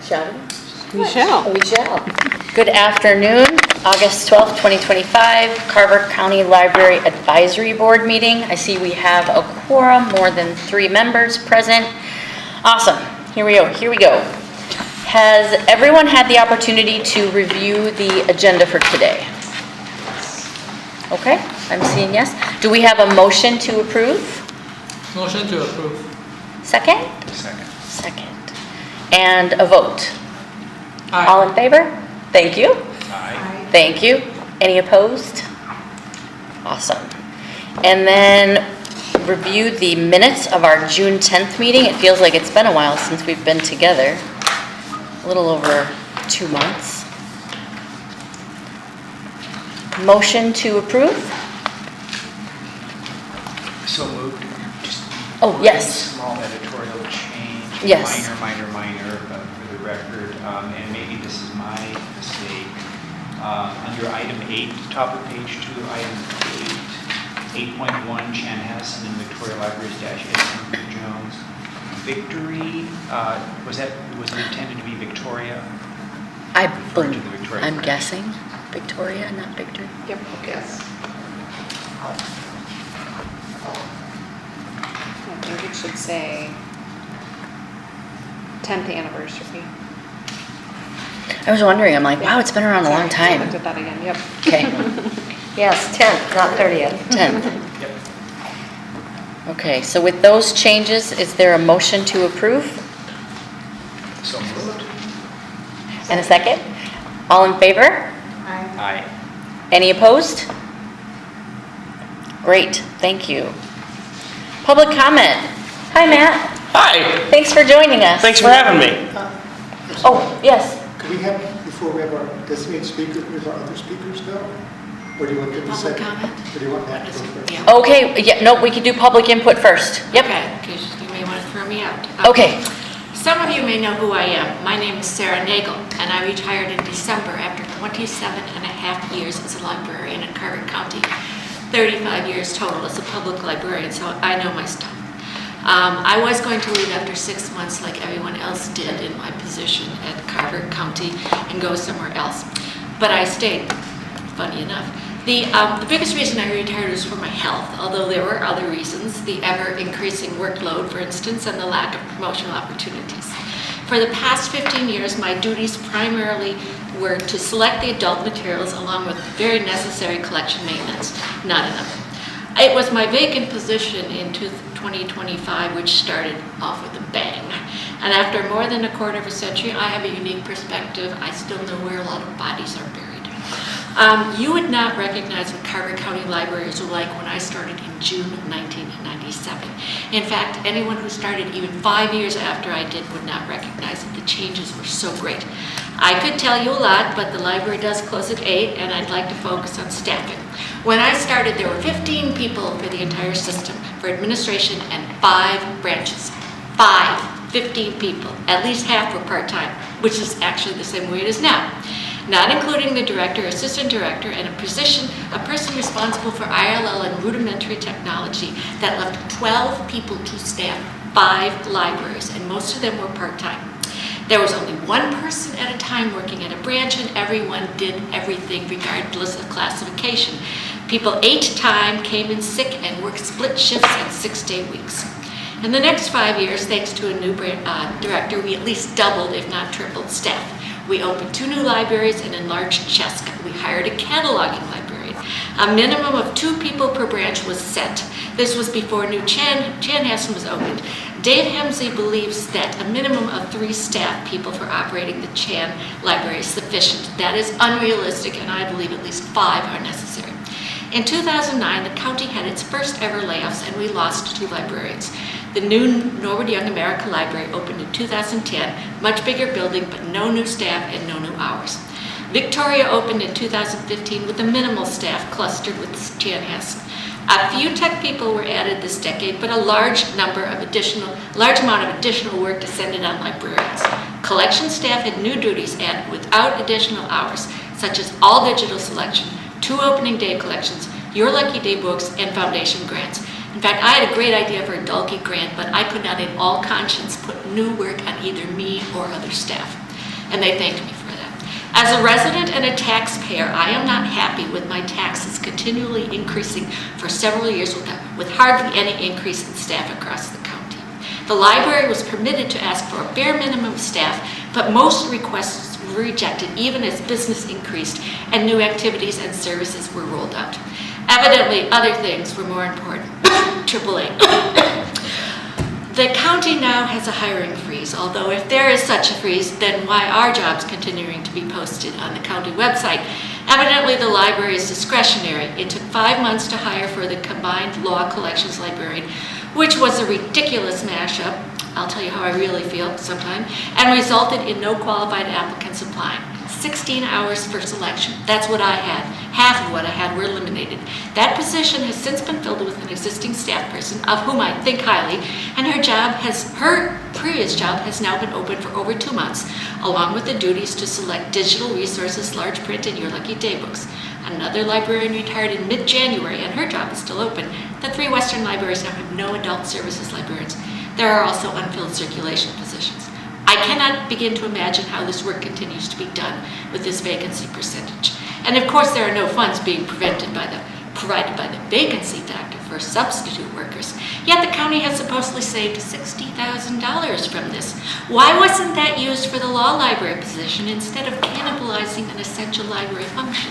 Shall we? We shall. We shall. Good afternoon, August 12th, 2025, Carver County Library Advisory Board meeting. I see we have a quorum, more than 3 members present. Awesome. Here we go. Has everyone had the opportunity to review the agenda for today? Okay, I'm seeing yes. Do we have a motion to approve? Motion to approve. Second? Second. And a vote. Aye. All in favor? Thank you. Aye. Thank you. Any opposed? Awesome. And then review the minutes of our June 10th meeting. It feels like it's been a while since we've been together. A little over 2 months. Motion to approve? So moved. Just Oh, yes. small editorial change. Yes. Minor, for the record. And maybe this is my mistake. Under item 8, top of page 2, item 8.1, Chanhassen and Victoria Libraries -S Jones. Victory, was it intended to be Victoria? Referring to the Victoria I'm branch. guessing Victoria, not Victory. Yep, yes. I think it should say 10th anniversary. I was wondering, I'm like, wow, it's been around a long Sorry, I time. looked at that again, yep. Okay, yes, 10th, not 30th. 10th. Yep. Okay, so with those changes, is there a motion to approve? So moved. And a second? All in favor? Aye. Any opposed? Great, thank you. Public comment. Hi, Matt. Hi, Thanks for joining us. thanks for having me. Oh, yes. Could we have, before we have our designated speaker, with our other speakers go? Or do you want them to say? Or do you want Matt to go first? Yeah. Okay, yeah, no, we could do public input first. Yep. Okay, because you may want to throw me out. Okay. Some of you may know who I am. My name is Sarah Nagel, and I retired in December after 27 and a half years as a librarian in Carver County. 35 years total as a public librarian, so I know my stuff. I was going to leave after 6 months like everyone else did in my position at Carver County and go somewhere else. But I stayed, funny enough. The biggest reason I retired was for my health, although there were other reasons, the ever-increasing workload, for instance, and the lack of promotional opportunities. For the past 15 years, my duties primarily were to select the adult materials along with very necessary collection maintenance, not enough. It was my vacant position in 2025 which started off with a bang. And after more than a quarter of a century, I have a unique perspective. I still know where a lot of bodies are buried. You would not recognize what Carver County libraries were like when I started in June of 1997. In fact, anyone who started even 5 years after I did would not recognize that the changes were so great. I could tell you a lot, but the library does close at 8, and I'd like to focus on staffing. When I started, there were 15 people for the entire system, for administration, and 5 branches. 15 people. At least half were part-time, which is actually the same way it is now. Not including the director, assistant director, and a person responsible for ILL and rudimentary technology. That left 12 people to staff 5 libraries, and most of them were part-time. There was only 1 person at a time working at a branch, and everyone did everything regardless of classification. People ate time, came in sick, and worked split shifts and 6-day weeks. In the next 5 years, thanks to a new director, we at least doubled, if not tripled, staff. We opened 2 new libraries and enlarged Cheska. We hired a cataloging librarian. A minimum of 2 people per branch was set. This was before new Chanhassen was opened. Dave Hemsley believes that a minimum of 3 staff people for operating the Chan library is sufficient. That is unrealistic, and I believe at least 5 are necessary. In 2009, the county had its first ever layoffs, and we lost 2 librarians. The new Norwood Young America Library opened in 2010, much bigger building, but no new staff and no new hours. Victoria opened in 2015 with a minimal staff clustered with Chanhassen. A few tech people were added this decade, but a large amount of additional work descended on librarians. Collection staff had new duties added without additional hours, such as all digital selection, 2 opening day collections, Your Lucky Day books, and foundation grants. In fact, I had a great idea for a Dalkey grant, but I could not in all conscience put new work on either me or other staff. and they thanked me for that. As a resident and a taxpayer, I am not happy with my taxes continually increasing for several years with hardly any increase in staff across the county. The library was permitted to ask for a bare minimum of staff, but most requests were rejected even as business increased and new activities and services were rolled out. Evidently, other things were more important. AAA. The county now has a hiring freeze, although if there is such a freeze, then why are jobs continuing to be posted on the county website? Evidently, the library is discretionary. It took 5 months to hire for the combined law collections librarian, which was a ridiculous mashup, I'll tell you how I really feel sometime, and resulted in no qualified applicants applying. 16 hours for selection. That's what I had. Half of what I had were eliminated. That position has since been filled with an existing staff person, of whom I think highly, and her previous job has now been open for over 2 months, along with the duties to select digital resources, large print, and Your Lucky Day books. Another librarian retired in mid-January, and her job is still open. The 3 Western libraries now have no adult services librarians. There are also unfilled circulation positions. I cannot begin to imagine how this work continues to be done with this vacancy percentage. And of course, there are no funds being provided by the vacancy factor for substitute workers. Yet the county has supposedly saved $60,000 from this. Why wasn't that used for the law library position instead of cannibalizing an essential library function?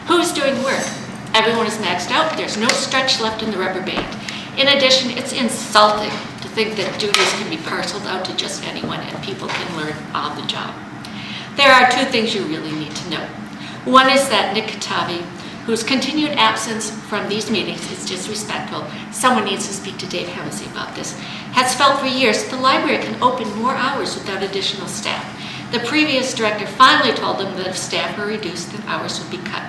Who's doing work? Everyone is maxed out. There's no stretch left in the rubber band. In addition, it's insulting to think that duties can be parceled out to just anyone and people can learn on the job. There are 2 things you really need to know. One is that Nick Katavi, whose continued absence from these meetings is disrespectful, someone needs to speak to Dave Hemsey about this, has felt for years that the library can open more hours without additional staff. The previous director finally told them that if staff were reduced, then hours would be cut.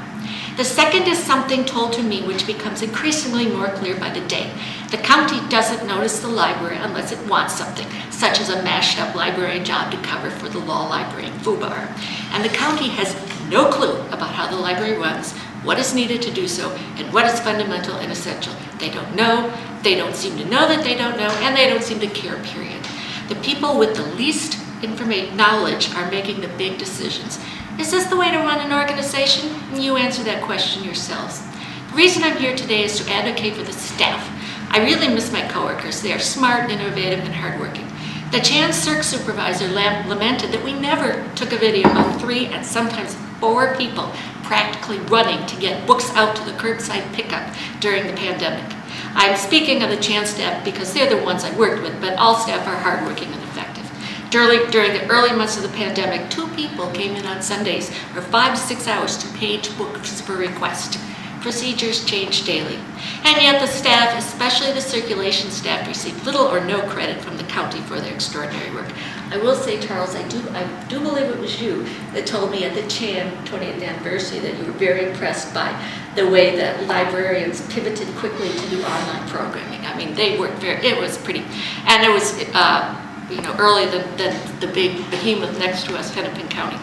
The second is something told to me which becomes increasingly more clear by the day. The county doesn't notice the library unless it wants something, such as a mashed up librarian job to cover for the law librarian FUBAR. And the county has no clue about how the library runs, what is needed to do so, and what is fundamental and essential. They don't know, they don't seem to know that they don't know, and they don't seem to care, period. The people with the least knowledge are making the big decisions. Is this the way to run an organization? You answer that question yourselves. The reason I'm here today is to advocate for the staff. I really miss my coworkers. They are smart, innovative, and hardworking. The Chan Cirque supervisor lamented that we never took a video of 3 and sometimes 4 people practically running to get books out to the curbside pickup during the pandemic. I'm speaking of the Chan staff because they're the ones I worked with, but all staff are hardworking and effective. During the early months of the pandemic, 2 people came in on Sundays for 5 to 6 hours to page books per request. Procedures change daily. And yet the staff, especially the circulation staff, receive little or no credit from the county for their extraordinary work. I will say, Charles, I do believe it was you that told me at the Chan 20th anniversary that you were very impressed by the way that librarians pivoted quickly to do online programming. I mean, they worked it was pretty, and it was, earlier than the big behemoth next to us, Hennepin County.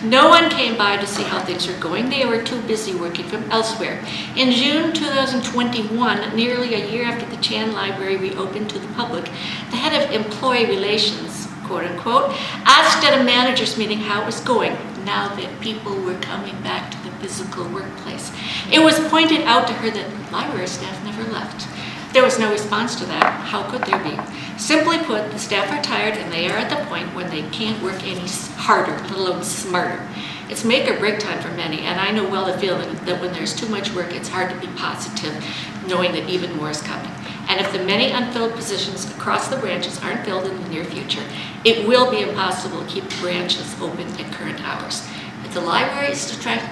No one came by to see how things were going. They were too busy working from elsewhere. In June 2021, nearly a year after the Chan Library reopened to the public, the head of employee relations, quote unquote, asked at a manager's meeting how it was going now that people were coming back to the physical workplace. It was pointed out to her that library staff never left. There was no response to that. How could there be? Simply put, the staff are tired and they are at the point when they can't work any harder, let alone smarter. It's make or break time for many, and I know well the feeling that when there's too much work, it's hard to be positive, knowing that even more is coming. And if the many unfilled positions across the branches aren't filled in the near future, it will be impossible to keep the branches open at current hours. If the library is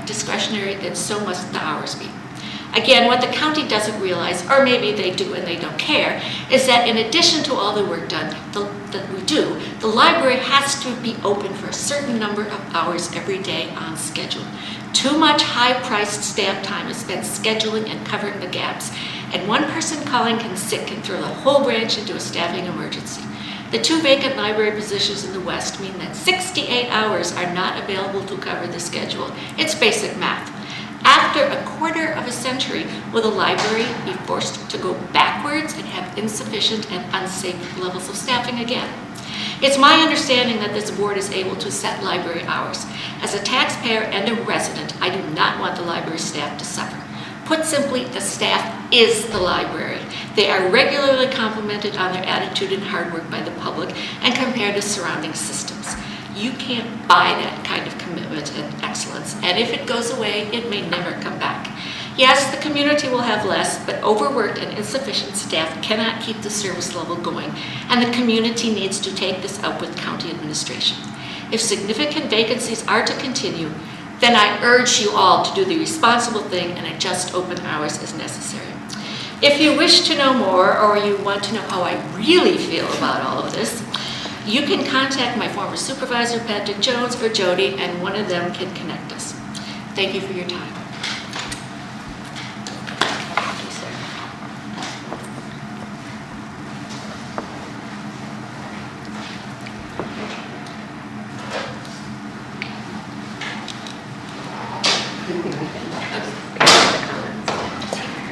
discretionary, then so must the hours be. Again, what the county doesn't realize, or maybe they do and they don't care, is that in addition to all the work done that we do, the library has to be open for a certain number of hours every day on schedule. Too much high-priced staff time is spent scheduling and covering the gaps, and one person calling in sick can throw the whole branch into a staffing emergency. The 2 vacant library positions in the West mean that 68 hours are not available to cover the schedule. It's basic math. After a quarter of a century, will the library be forced to go backwards and have insufficient and unsafe levels of staffing again? It's my understanding that this board is able to set library hours. As a taxpayer and a resident, I do not want the library staff to suffer. Put simply, the staff is the library. They are regularly complimented on their attitude and hard work by the public and compared to surrounding systems. You can't buy that kind of commitment and excellence, and if it goes away, it may never come back. Yes, the community will have less, but overworked and insufficient staff cannot keep the service level going, and the community needs to take this up with county administration. If significant vacancies are to continue, then I urge you all to do the responsible thing and adjust open hours as necessary. If you wish to know more, or you want to know how I really feel about all of this, you can contact my former supervisor, Patrick Jones, or Jody, and one of them can connect us. Thank you for your time.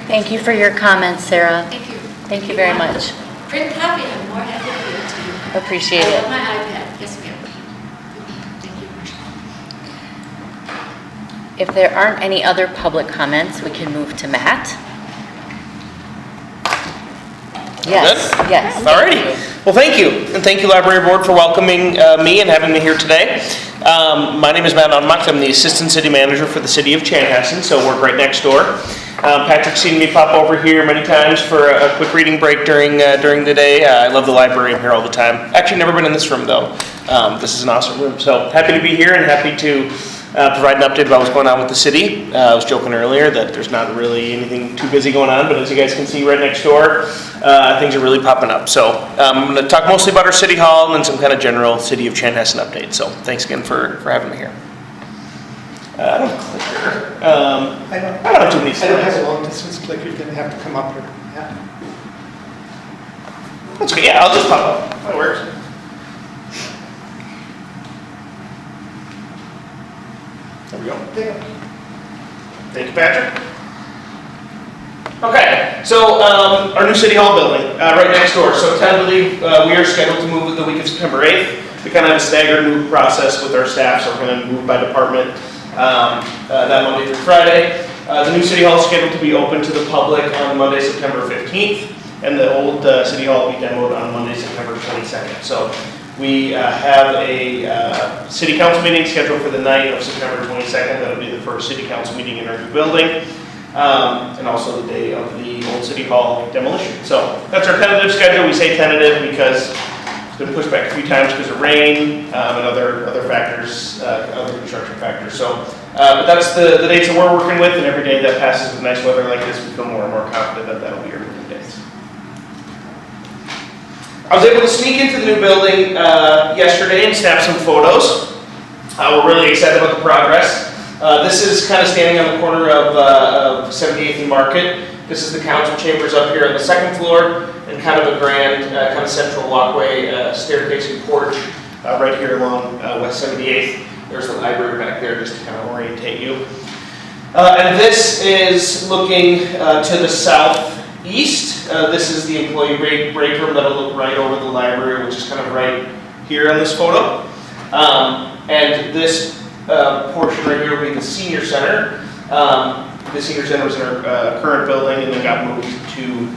Thank you for your comments, Sarah. Thank you. Thank you very much. Print copy, I'm more happy to give it to you. Appreciate I it. love my iPad. Yes, ma'am. Thank you. If there aren't any other public comments, we can move to Matt. Yes, Good? yes. Alrighty. Well, thank you. And thank you, Library Board, for welcoming me and having me here today. My name is Matt Unmuck. I'm the Assistant City Manager for the City of Chanhassen, so work right next door. Patrick's seen me pop over here many times for a quick reading break during the day. I love the library. I'm here all the time. Actually, never been in this room, though. This is an awesome room. So happy to be here and happy to provide an update about what's going on with the city. I was joking earlier that there's not really anything too busy going on, but as you guys can see right next door, things are really popping up. So I'm going to talk mostly about our city hall and then some kind of general City of Chanhassen update. So thanks again for having me here. I don't have a clicker. I don't have too many I don't have slides. a long distance clicker, you're gonna have to come up here. Yeah. That's okay. Yeah, I'll just pop up. That works. There we go. Thank you, Patrick. Okay, so our new City Hall building, right next door. So tentatively, we are scheduled to move the week of September 8th. We kind of have a staggered move process with our staff, so we're going to move by department that Monday through Friday. The new City Hall is scheduled to be open to the public on Monday, September 15th, and the old City Hall will be demoed on Monday, September 22nd. So we have a City Council meeting scheduled for the night of September 22nd. That'll be the first City Council meeting in our new building. And also the day of the old City Hall demolition. So that's our tentative schedule. We say tentative because it's been pushed back a few times because of rain and other factors, other construction factors. So, but that's the dates that we're working with, and every day that passes with nice weather like this, we feel more and more confident that that'll be our moving dates. I was able to sneak into the new building yesterday and snap some photos. We're really excited about the progress. This is kind of standing on the corner of 78th and Market. This is the council chambers up here on the second floor, and kind of a grand, kind of central walkway, staircase and porch right here along West 78th. There's the library back there just to kind of orientate you. And this is looking to the southeast. This is the employee break room that'll look right over the library, which is kind of right here on this photo. And this portion right here will be the senior center. The senior center was in our current building and then got moved to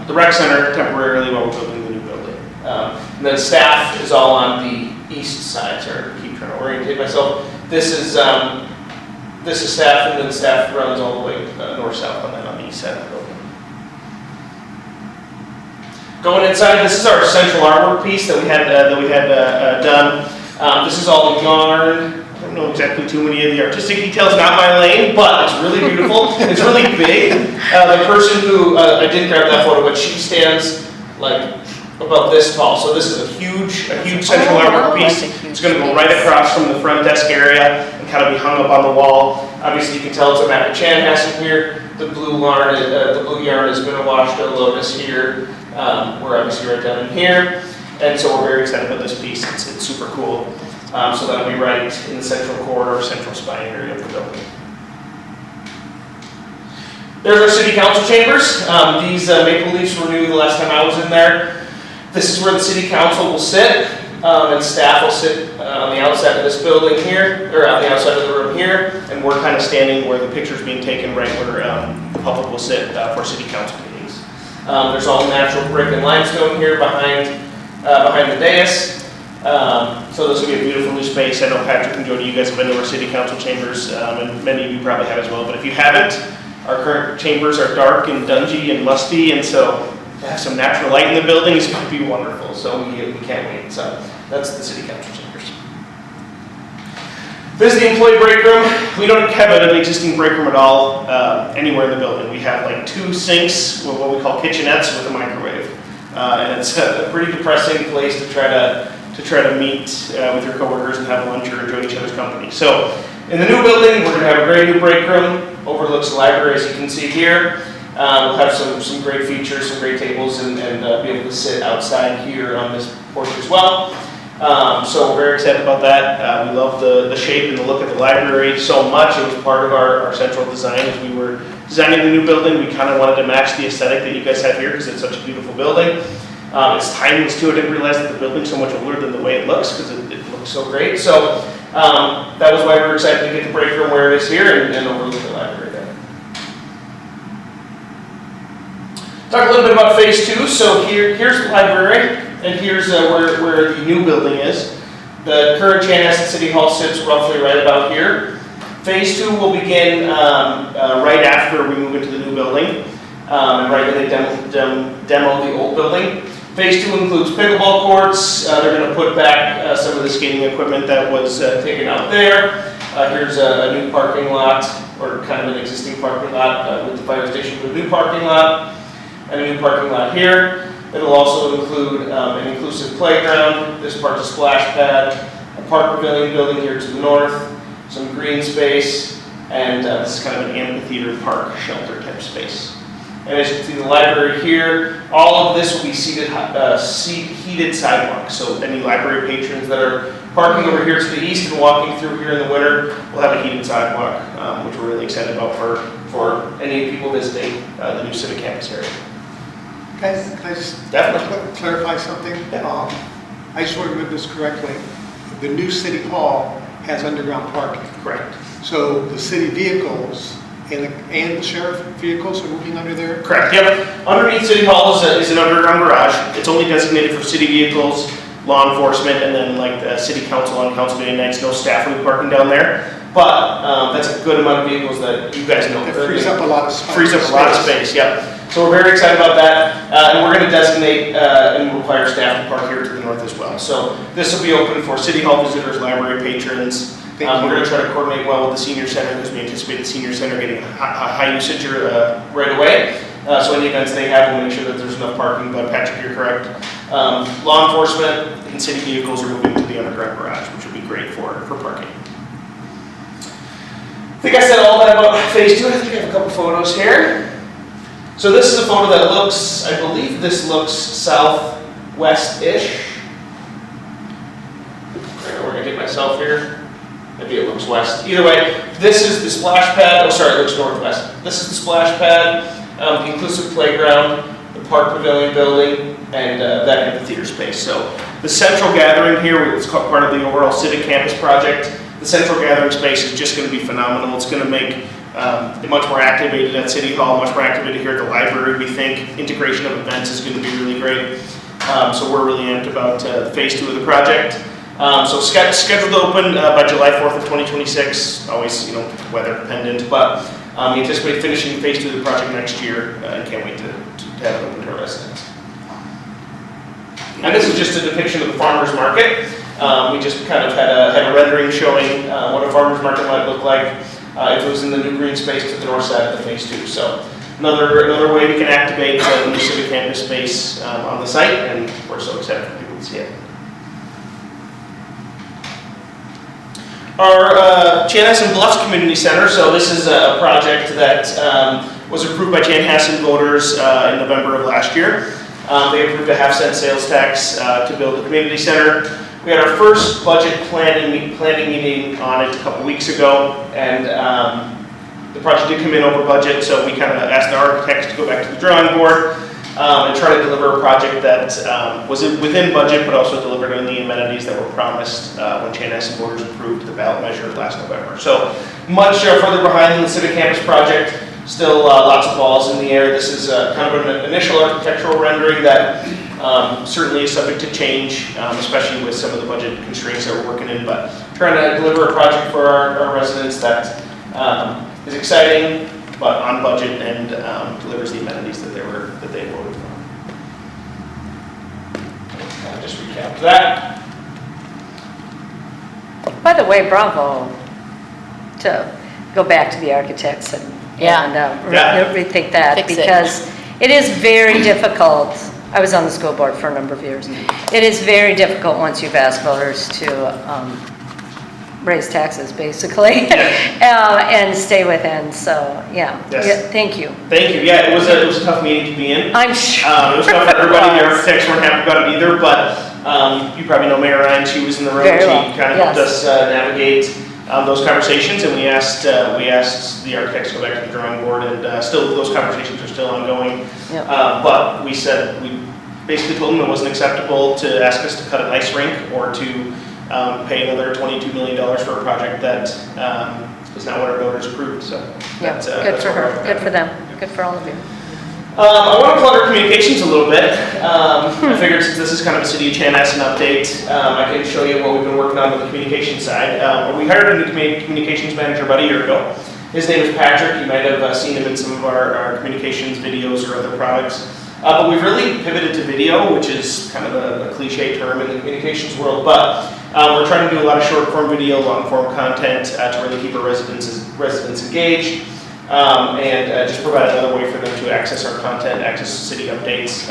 the rec center temporarily while we're building the new building. And then staff is all on the east side. Sorry, I keep trying to orientate myself. This is staff, and then staff runs all the way north-south on the east side of the building. Going inside, this is our central artwork piece that we had done. This is all yarn. I don't know exactly too many of the artistic details, not my lane, but it's really beautiful. It's really big. The person who, I didn't grab that photo, but she stands like about this tall. So this is a huge central artwork piece. It's going to go right across from the front desk area and kind of be hung up on the wall. Obviously you can tell it's a map of Chanhassen here. The blue yarn has been washed to Lotus here. We're obviously right down in here. And so we're very excited about this piece. It's super cool. So that'll be right in the central corridor, central spine area of the building. There's our city council chambers. These maple leaves were new the last time I was in there. This is where the city council will sit, and staff will sit on the outside of this building here, or on the outside of the room here, and we're kind of standing where the picture's being taken, right where the public will sit for city council meetings. There's all natural brick and limestone here behind the dais. So this will be a beautiful new space. I know Patrick and Jody, you guys have been to our city council chambers, and many of you probably have as well, but if you haven't, our current chambers are dark and dungy and musty, and so to have some natural light in the building is going to be wonderful, so we can't wait. So that's the city council chambers. This is the employee break room. We don't have an existing break room at all anywhere in the building. We have like 2 sinks with what we call kitchenettes with a microwave. And it's a pretty depressing place to try to meet with your coworkers and have lunch or enjoy each other's company. So in the new building, we're going to have a great new break room. Overlooks the library, as you can see here. We'll have some great features, some great tables, and be able to sit outside here on this porch as well. So we're very excited about that. We love the shape and the look of the library so much. It was part of our central design as we were designing the new building. We kind of wanted to match the aesthetic that you guys have here because it's such a beautiful building. It's timeless too. I didn't realize that the building's so much older than the way it looks because it looks so great. So that was why we were excited to get the break room where it is here and overlook the library there. Talk a little bit about phase 2. So here's the library, and here's where the new building is. The current Chanhassen City Hall sits roughly right about here. Phase 2 will begin right after we move into the new building, and right when they demo the old building. Phase 2 includes pickleball courts. They're going to put back some of the skating equipment that was taken out there. Here's a new parking lot, or kind of an existing parking lot with the fire station, with a new parking lot, and a new parking lot here. It'll also include an inclusive playground. This part's a splash pad, a park pavilion building here to the north, some green space, and this is kind of an amphitheater park shelter type space. And as you can see the library here, all of this will be heated sidewalks. So any library patrons that are parking over here to the east and walking through here in the winter will have a heated sidewalk, which we're really excited about for any people visiting the new civic campus area. Can I just Definitely. clarify something? Yeah. I just want to remember this correctly. The new city hall has underground parking. Correct. So the city vehicles and the sheriff vehicles are moving under there? Correct, yep. Underneath City Hall is an underground garage. It's only designated for city vehicles, law enforcement, and then like the city council on council meeting nights, no staff will be parking down there. But that's a good amount of vehicles that you guys know. It frees up a lot of space. Frees up a lot of space, yep. So we're very excited about that. And we're going to designate and require staff to park here to the north as well. So this will be open for City Hall visitors, library patrons. We're going to try to coordinate well with the senior center because we anticipate the senior center getting a high usage right away. So any events they have, we'll make sure that there's enough parking. But Patrick, you're correct. Law enforcement and city vehicles are moving to the underground garage, which will be great for parking. I think I said all that about phase 2. I think I have a couple photos here. So this is a photo that looks, I believe this looks southwest-ish. We're going to get myself here. Maybe it looks west. Either way, this is the splash pad. Oh, sorry, it looks northwest. This is the splash pad, the inclusive playground, the park pavilion building, and that amphitheater space. So the central gathering here, it's part of the overall civic campus project. The central gathering space is just going to be phenomenal. It's going to make it much more activated at City Hall, much more activated here at the library. We think integration of events is going to be really great. So we're really amped about phase 2 of the project. So scheduled to open by July 4th of 2026, always weather dependent, but we anticipate finishing phase 2 of the project next year and can't wait to have it open to our residents. And this is just a depiction of the farmer's market. We just kind of had a rendering showing what a farmer's market might look like if it was in the new green space to the north side of the phase 2. So another way we can activate the new civic campus space on the site, and we're so excited for people to see it. Our Chanhassen Bluffs Community Center, so this is a project that was approved by Chanhassen voters in November of last year. They approved a half-cent sales tax to build a community center. We had our first budget planning meeting on it a couple weeks ago, and the project did come in over budget, so we kind of asked the architects to go back to the drawing board. and try to deliver a project that was within budget, but also delivered on the amenities that were promised when Chanhassen voters approved the ballot measure last November. So much further behind than the Civic Campus project, still lots of balls in the air. This is kind of an initial architectural rendering that certainly is subject to change, especially with some of the budget constraints that we're working in, but trying to deliver a project for our residents that is exciting, but on budget and delivers the amenities that they voted for. Just recap that. By the way, bravo to go back to the architects and rethink that, Fix it. because it is very difficult. I was on the school board for a number of years. It is very difficult once you've asked voters to raise taxes, basically, and stay within. So, Yes. thank you. Thank you. Yeah, it was a tough meeting to be in. I'm sure. It was tough for everybody. The architects weren't happy about it either, but you probably know Mayor Ryan. She was in the room. Very She well. kind of helped us navigate those conversations, and we asked the architects to go back to the drawing board, and still those conversations are still ongoing. Yep. But we basically told them it wasn't acceptable to ask us to cut an ice rink or to pay another $22 million for a project that is not what our voters approved. So Yeah, that's, good that's for where her. we're Good at. for them. Good for all of you. I want to plug our communications a little bit. I figured since this is kind of a City of Chanhassen update, I can show you what we've been working on with the communications side. We hired a new communications manager about a year ago. His name is Patrick. You might have seen him in some of our communications videos or other products. But we've really pivoted to video, which is kind of a cliche term in the communications world. But we're trying to do a lot of short form video, long form content to really keep our residents engaged. And just provide another way for them to access our content, access city updates.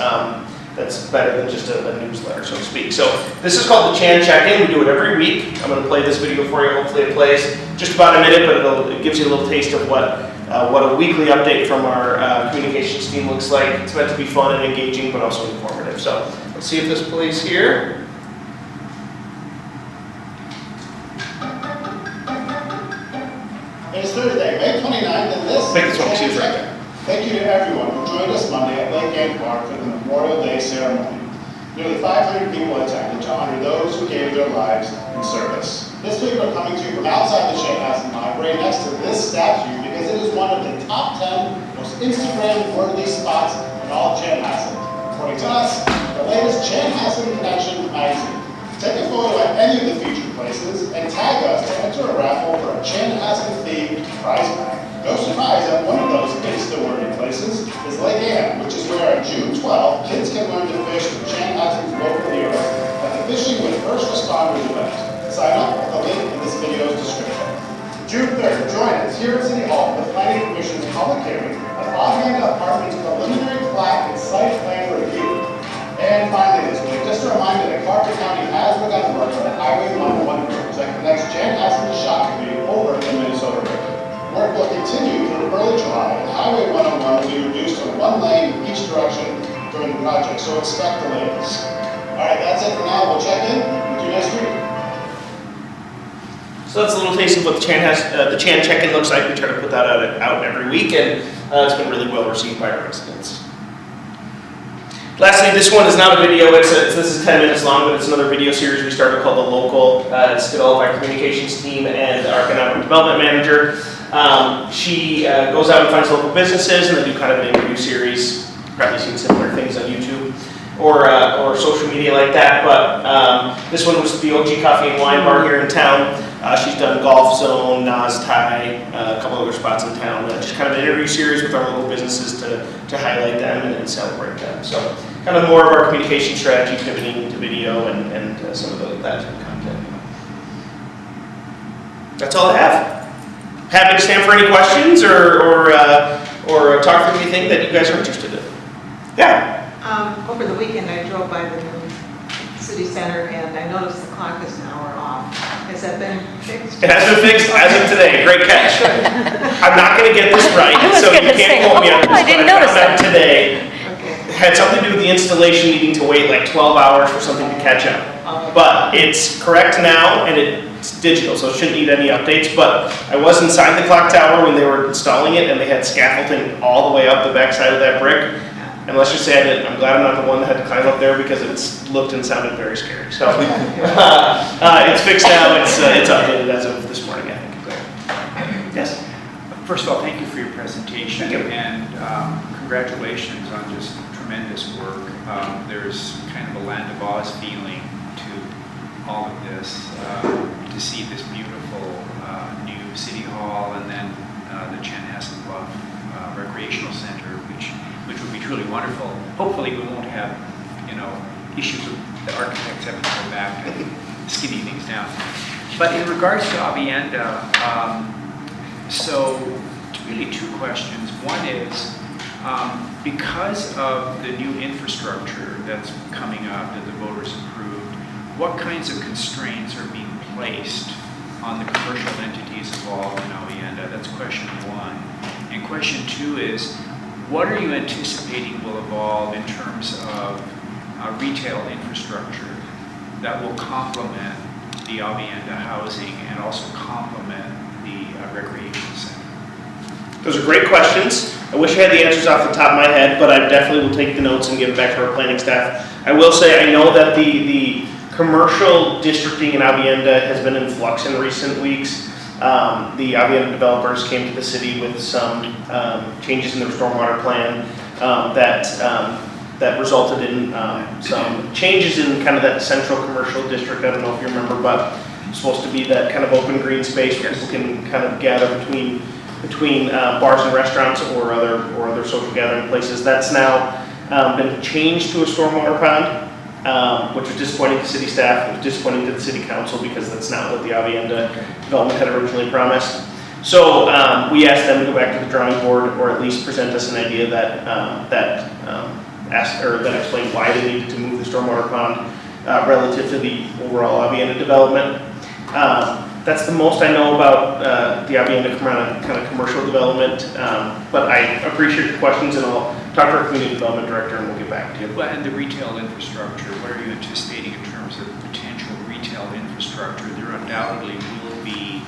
That's better than just a newsletter, so to speak. So this is called the Chan Check-In. We do it every week. I'm going to play this video for you. Hopefully it plays just about a minute, but it gives you a little taste of what a weekly update from our communications team looks like. It's meant to be fun and engaging, but also informative. So let's see if this plays here. It's Thursday, May 29th, and this Make this one, is excuse me. Chan Check-In. Thank you to everyone who joined us Monday at Lake Game Park for the Memorial Day ceremony. Nearly 500 people attended to honor those who gave their lives in service. This week we're coming to you from outside the Chanhassen Library next to this statue because it is one of the top 10 most Instagram-worthy spots in all of Chanhassen. According to us, the latest Chanhassen Connection magazine. Take a photo at any of the featured places and tag us to enter a raffle for a Chanhassen-themed prize bag. No surprise that one of those Insta-worthy places is Lake Ann, which is where on June 12th, kids can learn to fish with Chanhassen's local heroes at the Fishing with First Responders event. Sign up at the link in this video's description. June 3rd, join us here at City Hall for the Planning Commission's public hearing on Augment Apartments preliminary plat and site plan review. And finally this week, just a reminder that Carver County has begun work on the Highway 101 bridge that connects Chanhassen to Shakopee over the Minnesota River. Work will continue through early July, and Highway 101 will be reduced to one lane in each direction during the project, so expect delays. All right, that's it for now. We'll check in with you next week. So that's a little taste of what the Chan Check-In looks like. We try to put that out every week, and it's been really well received by our residents. Lastly, this one is not a video. This is 10 minutes long, but it's another video series we started called The Local. It's developed by our communications team and our economic development manager. She goes out and finds local businesses, and they do kind of an interview series. Probably seen similar things on YouTube or social media like that. But this one was the OG Coffee and Wine Bar here in town. She's done Golf Zone, Nas Thai, a couple other spots in town. Just kind of an interview series with our local businesses to highlight them and celebrate them. So kind of more of our communication strategy, pivoting to video and some of that content. That's all I have. Happy to stand for any questions or talk through anything that you guys are interested in. Yeah. Over the weekend, I drove by the new city center and I noticed the clock is an hour off. Has that been fixed? It has been fixed as of today. Great catch. I'm not going to get this right, so you can't quote me on this. I didn't notice that today. Okay. It had something to do with the installation needing to wait like 12 hours for something to catch up. But it's correct now, and it's digital, so it shouldn't need any updates. But I was inside the clock tower when they were installing it, and they had scaffolding all the way up the backside of that brick. And let's just say I'm glad I'm not the one that had to climb up there because it's looked and sounded very scary. So it's fixed now. It's updated as of this morning, I think. Yes. First of all, thank you for your presentation. Thank you. And congratulations on just tremendous work. There's kind of a land of Oz feeling to all of this, to see this beautiful new city hall and then the Chanhassen Bluff Recreational Center, which would be truly wonderful. Hopefully we won't have, issues with the architects having to go back and skinny things down. But in regards to Avienda, so really two questions. One is, because of the new infrastructure that's coming up that the voters approved, what kinds of constraints are being placed on the commercial entities involved in Avienda? That's question one. And question two is, what are you anticipating will evolve in terms of retail infrastructure that will complement the Avienda housing and also complement the recreation center? Those are great questions. I wish I had the answers off the top of my head, but I definitely will take the notes and give it back to our planning staff. I will say I know that the commercial districting in Avienda has been in flux in recent weeks. The Avienda developers came to the city with some changes in their stormwater plan that resulted in some changes in kind of that central commercial district. I don't know if you remember, but it's supposed to be that kind of open green space where people can kind of gather between bars and restaurants or other social gathering places. That's now been changed to a stormwater pond, which was disappointing to city staff. It was disappointing to the city council because that's not what the Avienda development had originally promised. So we asked them to go back to the drawing board, or at least present us an idea that explained why they needed to move the stormwater pond relative to the overall Avienda development. That's the most I know about the Avienda kind of commercial development, but I appreciate your questions, and I'll talk to our community development director and we'll get back to you. Well, and the retail infrastructure, what are you anticipating in terms of potential retail infrastructure? There undoubtedly will be,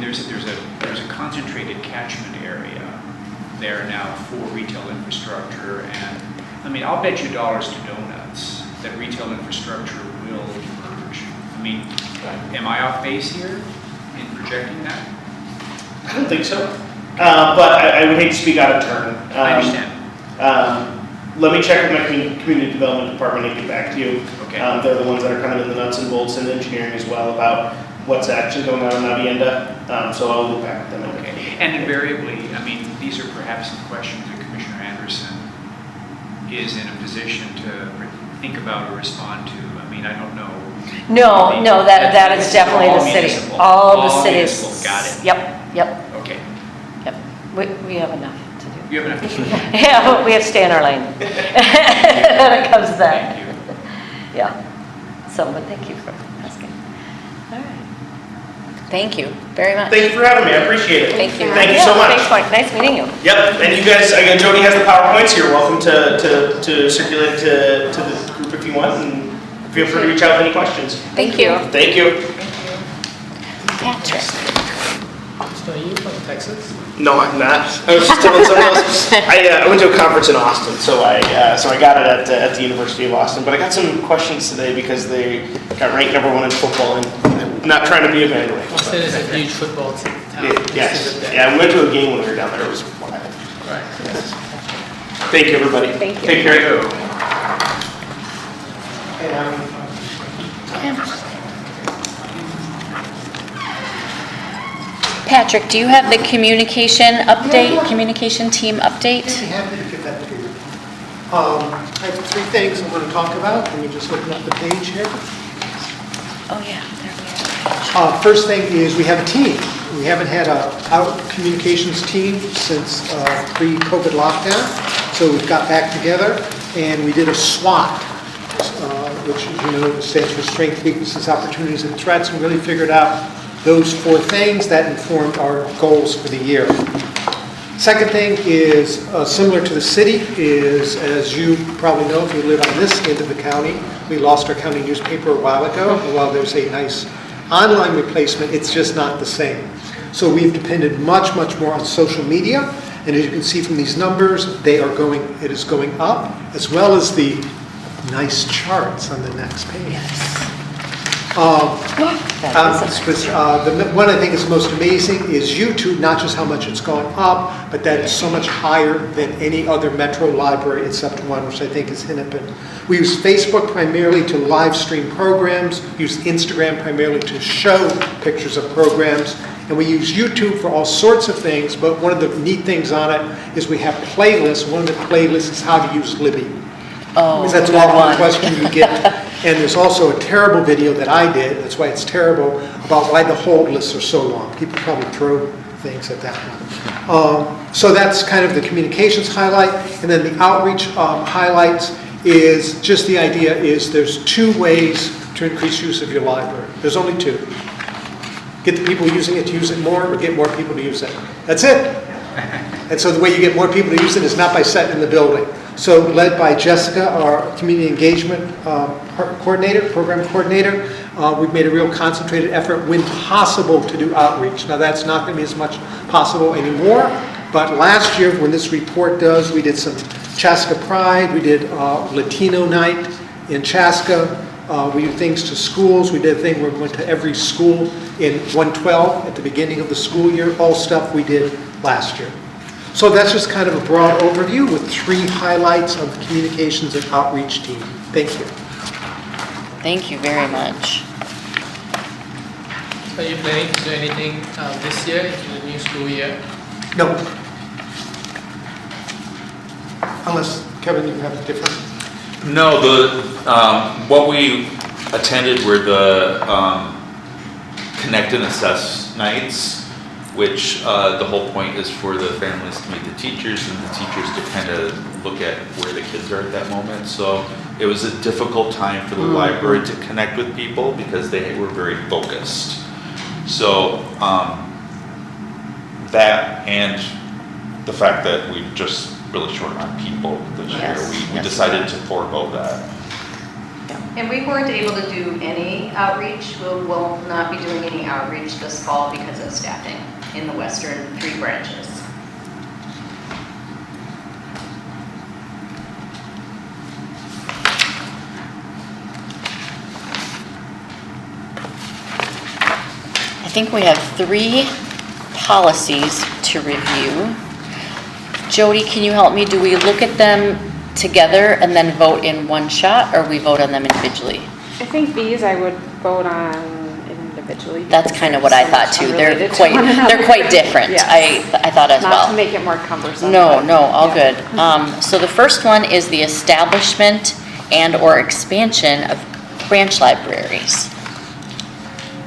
there's a concentrated catchment area there now for retail infrastructure, and I'll bet you dollars to donuts that retail infrastructure will emerge. Am I off base here in projecting that? I don't think so, but I would hate to speak out of turn. I understand. Let me check with my community development department and get back to you. Okay. They're the ones that are kind of in the nuts and bolts and engineering as well about what's actually going on in Avienda. So I'll look back at them. Okay. And invariably, these are perhaps some questions that Commissioner Anderson is in a position to think about or respond to. I don't know. No, that is definitely the city. Municipal. All the cities. Municipal. Got it. Yep. Okay. Yep. We have enough to do. You have enough to do. Yeah, but we have to stay in our lane. When it comes to that. Thank you. Yeah. So, but thank you for asking. All right. Thank you very much. Thank you for having me. I appreciate it. Thank you. Thank you Yeah, so much. Thanks, Mike. Nice meeting you. Yep, and you guys, again, Jody has the PowerPoints here. Welcome to circulate to the group if you want, and feel free to reach out with any questions. Thank you. Thank you. Patrick. So you from Texas? No, I'm not. I was just telling someone else. I went to a conference in Austin, so I got it at the University of Austin. But I got some questions today because they got ranked #1 in football, and I'm not trying to be a vandal. Austin is a huge football town. Yes. Yeah, we went to a game when we were down there. It was wild. Right. Yes. Thank you, everybody. Thank you. Take care. Patrick, do you have the communication update, communication team update? I'd be happy to give that to you. I have 3 things I want to talk about. Let me just open up the page here. Oh, yeah, there we are. First thing is we have a team. We haven't had our communications team since pre-COVID lockdown. So we've got back together and we did a SWOT, which stands for Strengths, Weaknesses, Opportunities, and Threats, and really figured out those 4 things that informed our goals for the year. Second thing is similar to the city is, as you probably know if you live on this end of the county, we lost our county newspaper a while ago. And while there's a nice online replacement, it's just not the same. So we've depended much more on social media, And as you can see from these numbers, it is going up, as well as the nice charts on the next page. The one I think is most amazing is YouTube, not just how much it's gone up, but that it's so much higher than any other metro library except one, which I think is Hennepin. We use Facebook primarily to live stream programs, use Instagram primarily to show pictures of programs, and we use YouTube for all sorts of things, but one of the neat things on it is we have playlists. One of the playlists is how to use Libby. Oh, Because that's good often one. a question you get. And there's also a terrible video that I did, that's why it's terrible, about why the hold lists are so long. People probably throw things at that one. So that's kind of the communications highlight. And then the outreach highlights is just the idea is there's 2 ways to increase use of your library. There's only 2. Get the people using it to use it more, or get more people to use it. That's it. And so the way you get more people to use it is not by setting in the building. So led by Jessica, our community engagement coordinator, program coordinator, we've made a real concentrated effort when possible to do outreach. Now that's not going to be as much possible anymore, but last year when this report does, we did some Chaska Pride, we did Latino Night in Chaska, we do things to schools, we did a thing where we went to every school in 112 at the beginning of the school year, all stuff we did last year. So that's just kind of a broad overview with 3 highlights of the communications and outreach team. Thank you. Thank you very much. Are you planning to do anything this year into the new school year? No. Unless, Kevin, you have a different. No, what we attended were the Connect and Assess nights, which the whole point is for the families to meet the teachers and the teachers to kind of look at where the kids are at that moment. So it was a difficult time for the library to connect with people because they were very focused. So that and the fact that we've just really short on people this year, we decided to forego that. And we weren't able to do any outreach. We will not be doing any outreach this fall because of staffing in the western 3 branches. I think we have 3 policies to review. Jody, can you help me? Do we look at them together and then vote in one shot, or we vote on them individually? I think these I would vote on individually. That's kind of what I thought too. They're Unrelated to one another. quite different. Yes. I thought as Not well. to make it more cumbersome. No, but- all yeah. good. So the first one is the establishment and/or expansion of branch libraries.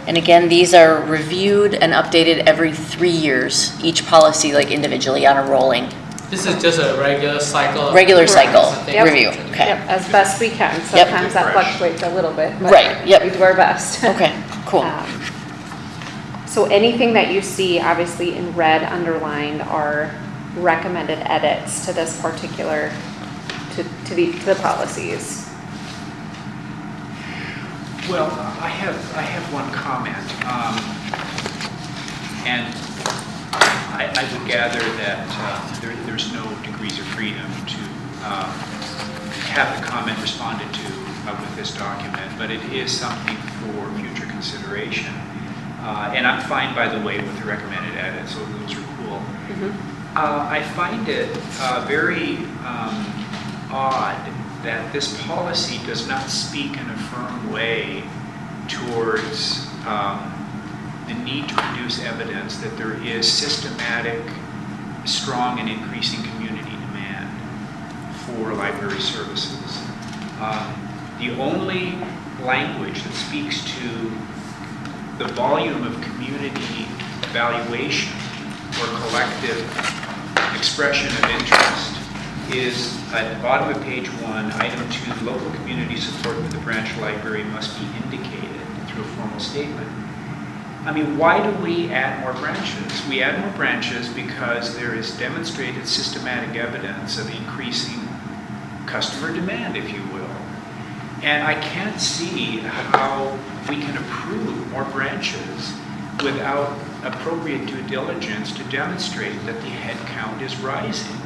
And again, these are reviewed and updated every 3 years, each policy like individually on a rolling. This is just a regular cycle. Regular Correct. cycle Yep. review, okay. Yep, as best we can. Yep. Sometimes that fluctuates a little bit, but Right, yep. we do our best. Okay, cool. So anything that you see obviously in red underlined are recommended edits to this particular, to the policies. Well, I have one comment, and I would gather that there's no degrees of freedom to have the comment responded to with this document, but it is something for future consideration. And I'm fine, by the way, with the recommended edits, so those are cool. I find it very odd that this policy does not speak in a firm way towards the need to produce evidence that there is systematic, strong and increasing community demand for library services. The only language that speaks to the volume of community evaluation or collective expression of interest is at the bottom of page 1, item 2, local community support for the branch library must be indicated through a formal statement. I mean, why do we add more branches? We add more branches because there is demonstrated systematic evidence of increasing customer demand, if you will. And I can't see how we can approve more branches without appropriate due diligence to demonstrate that the head count is rising.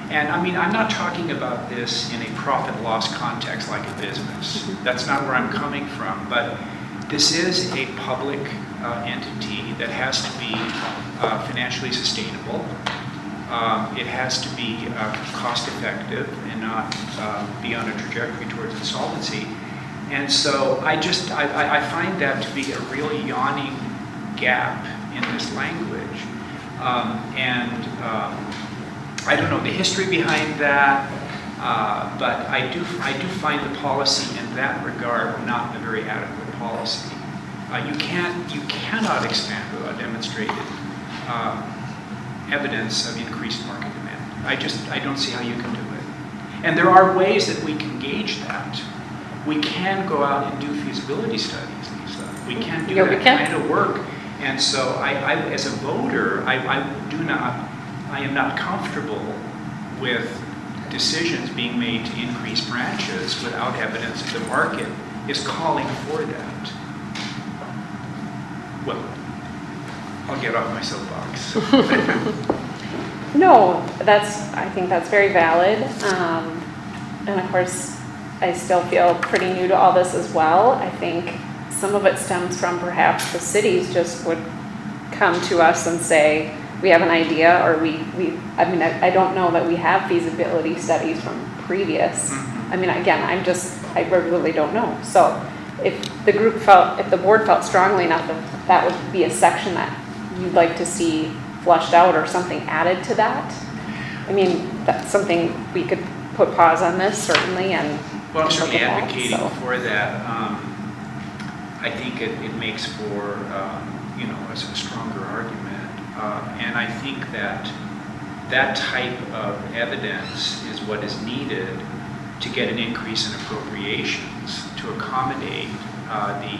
And I mean, I'm not talking about this in a profit loss context like a business. That's not where I'm coming from, but this is a public entity that has to be financially sustainable. It has to be cost effective and not be on a trajectory towards insolvency. And so I find that to be a real yawning gap in this language. I don't know the history behind that, but I do find the policy in that regard not a very adequate policy. You cannot expand without demonstrated evidence of increased market demand. I don't see how you can do it. And there are ways that we can gauge that. We can go out and do feasibility studies, Lisa. We can do that kind of work. And so I as a voter, I am not comfortable with decisions being made to increase branches without evidence that the market is calling for that. Well, I'll get off my soapbox. No, I think that's very valid. And of course, I still feel pretty new to all this as well. I think some of it stems from perhaps the cities just would come to us and say, we have an idea, or I don't know that we have feasibility studies from previous. I mean, again, I really don't know. So if the board felt strongly enough that would be a section that you'd like to see flushed out or something added to that, I mean, that's something we could put pause on this certainly and well, I'm certainly look at advocating that, for that. I think it makes for a stronger argument. And I think that type of evidence is what is needed to get an increase in appropriations to accommodate the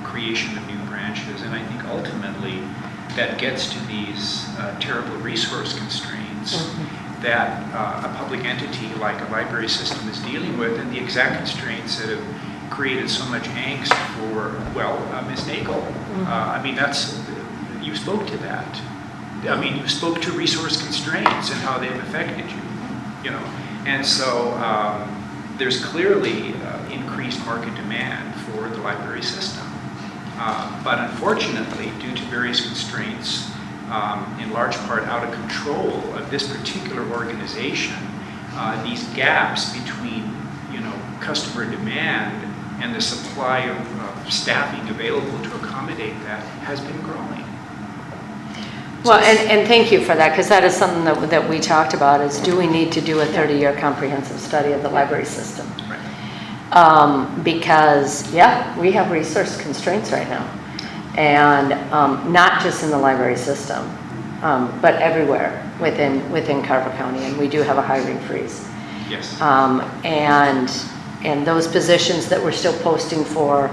creation of new branches. And I think ultimately that gets to these terrible resource constraints that a public entity like a library system is dealing with, and the exact constraints that have created so much angst for, Ms. Nagel. I mean, you spoke to that. I mean, you spoke to resource constraints and how they've affected you, And so there's clearly increased market demand for the library system. But unfortunately, due to various constraints, in large part out of control of this particular organization, these gaps between, customer demand and the supply of staffing available to accommodate that has been growing. Well, and thank you for that, because that is something that we talked about, is do we need to do a 30-year comprehensive study of the library system? Right. Because, we have resource constraints right now. And not just in the library system, but everywhere within Carver County, and we do have a hiring freeze. Yes. And those positions that we're still posting for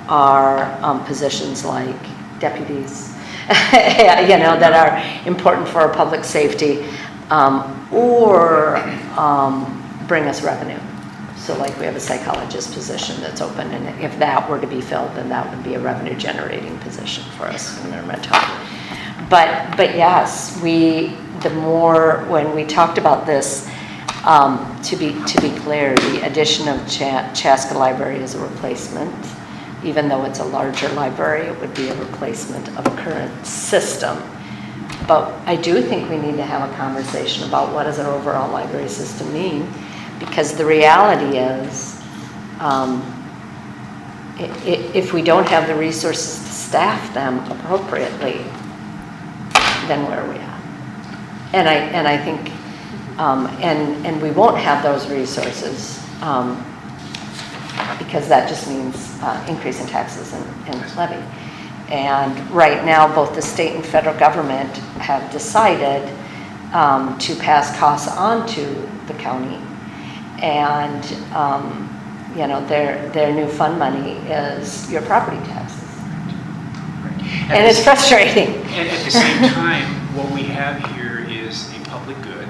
are positions like deputies, that are important for our public safety, or bring us revenue. So like we have a psychologist position that's open, and if that were to be filled, then that would be a revenue generating position for us in our mental. But yes, when we talked about this, to be clear, the addition of Chaska Library is a replacement. Even though it's a larger library, it would be a replacement of a current system. But I do think we need to have a conversation about what does our overall library system mean, because the reality is, if we don't have the resources to staff them appropriately, then where are we at? And I think, and we won't have those resources, because that just means increase in taxes and levy. And right now, both the state and federal government have decided to pass costs on to the county. And their new fund money is your property taxes. Right. And it's frustrating. And at the same time, what we have here is a public good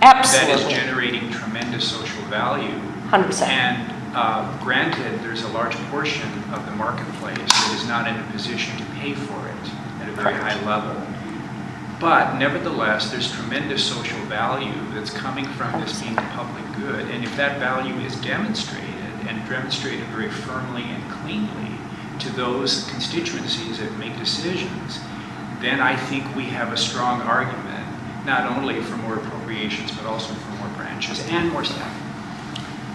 Absolutely. that is generating tremendous social value. 100%. And Granted, there's a large portion of the marketplace that is not in a position to pay for it at a very high level. But nevertheless, there's tremendous social value that's coming from this being a public good. And if that value is demonstrated, and demonstrated very firmly and cleanly to those constituencies that make decisions, then I think we have a strong argument, not only for more appropriations, but also for more branches and more staff.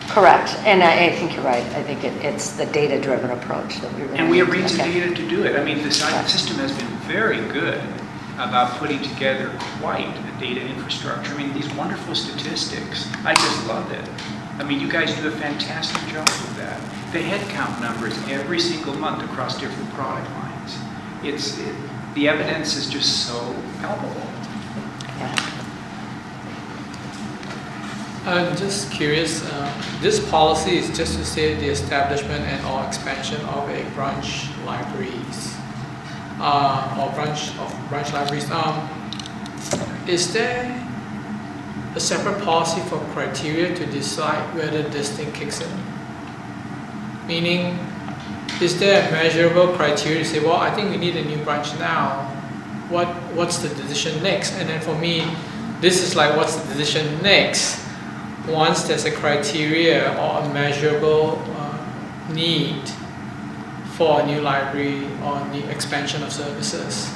Correct, and I think you're right. I think it's the data-driven approach that we really And we have need to means look of at. data to do it. I mean, the system has been very good about putting together quite a data infrastructure. I mean, these wonderful statistics, I just love it. I mean, you guys do a fantastic job with that. The headcount numbers every single month across different product lines. The evidence is just so palpable. I'm just curious, this policy is just to say the establishment and or expansion of a branch libraries, or branch libraries. Is there a separate policy for criteria to decide whether this thing kicks in? Meaning, is there a measurable criteria to say, well, I think we need a new branch now. What's the decision next? And then for me, this is like, what's the decision next? Once there's a criteria or a measurable need for a new library or new expansion of services.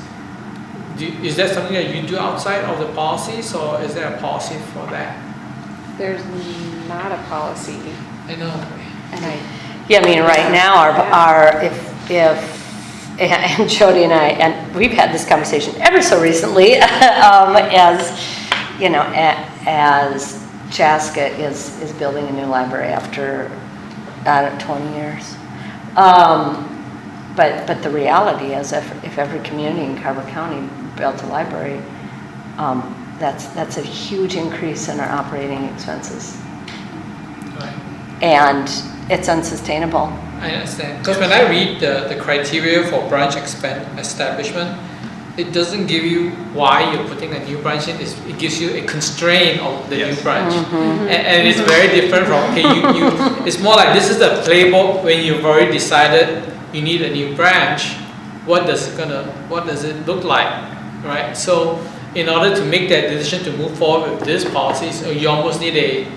Is that something that you do outside of the policies, or is there a policy for that? There's not a policy. I know. Yeah, I mean, right now, and Jody and I, and we've had this conversation ever so recently, as, you know, as Chaska is building a new library after, 20 years. But the reality is, if every community in Carver County built a library, that's a huge increase in our operating expenses. Right. And it's unsustainable. I understand. Because when I read the criteria for branch establishment, it doesn't give you why you're putting a new branch in. It gives you a constraint of the new branch. And it's very different from, okay, it's more like this is the playbook when you've already decided you need a new branch. What does it look like, right? So in order to make that decision to move forward with this policy, so you almost need a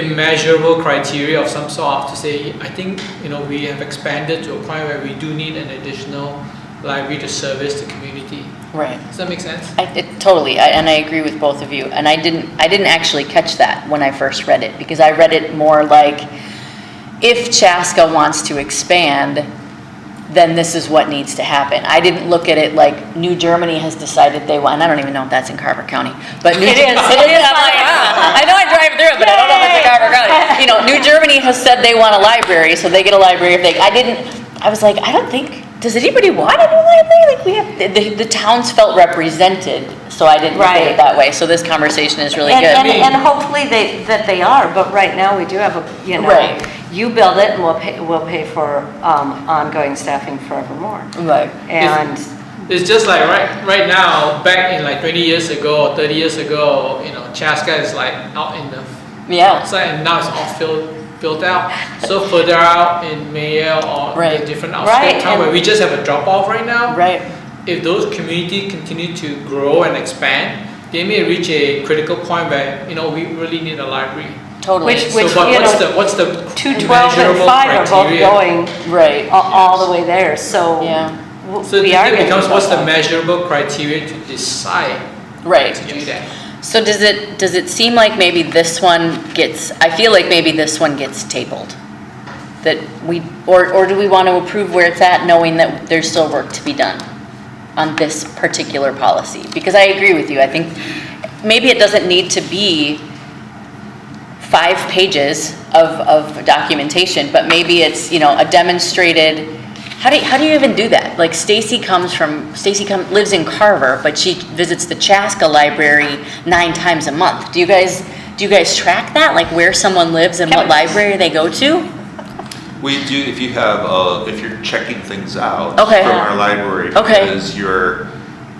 measurable criteria of some sort to say, I think, we have expanded to a point where we do need an additional library to service the community. Right. Does that make sense? Totally, and I agree with both of you. And I didn't actually catch that when I first read it, because I read it more like, if Chaska wants to expand, then this is what needs to happen. I didn't look at it like New Germany has decided they want, and I don't even know if that's in Carver County, but It is. I'm like, I know I drive through it, but I don't know if it's in Carver County. New Germany has said they want a library, so they get a library if I was like, I don't think, does anybody want a new library? Like, we have, the towns felt represented, so I didn't look at it that way. So this conversation is really good. And hopefully they are, but right now we do have Right. You build it and we'll pay for ongoing staffing forevermore. Right. And It's just like right now, back in like 20 years ago or 30 years ago, Chaska is like out in the outside, and now it's all built out. So further out in Mayo or the different outskirts town where we just have a drop off right now. Right. If those communities continue to grow and expand, they may reach a critical point where we really need a library. Totally. What's the 212 and 5 are both criteria? going all the way there. So So we the are thing getting becomes, what's the close. measurable criteria to decide to do that? So does it seem like maybe this one gets, I feel like maybe this one gets tabled? That or do we want to approve where it's at, knowing that there's still work to be done on this particular policy? Because I agree with you. I think maybe it doesn't need to be 5 pages of documentation, but maybe it's, a demonstrated, how do you even do that? Like Stacy lives in Carver, but she visits the Chaska library 9 times a month. Do you guys track that? Like where someone lives and what library they go to? We do, if you're checking things out Okay. from our library, Okay. because your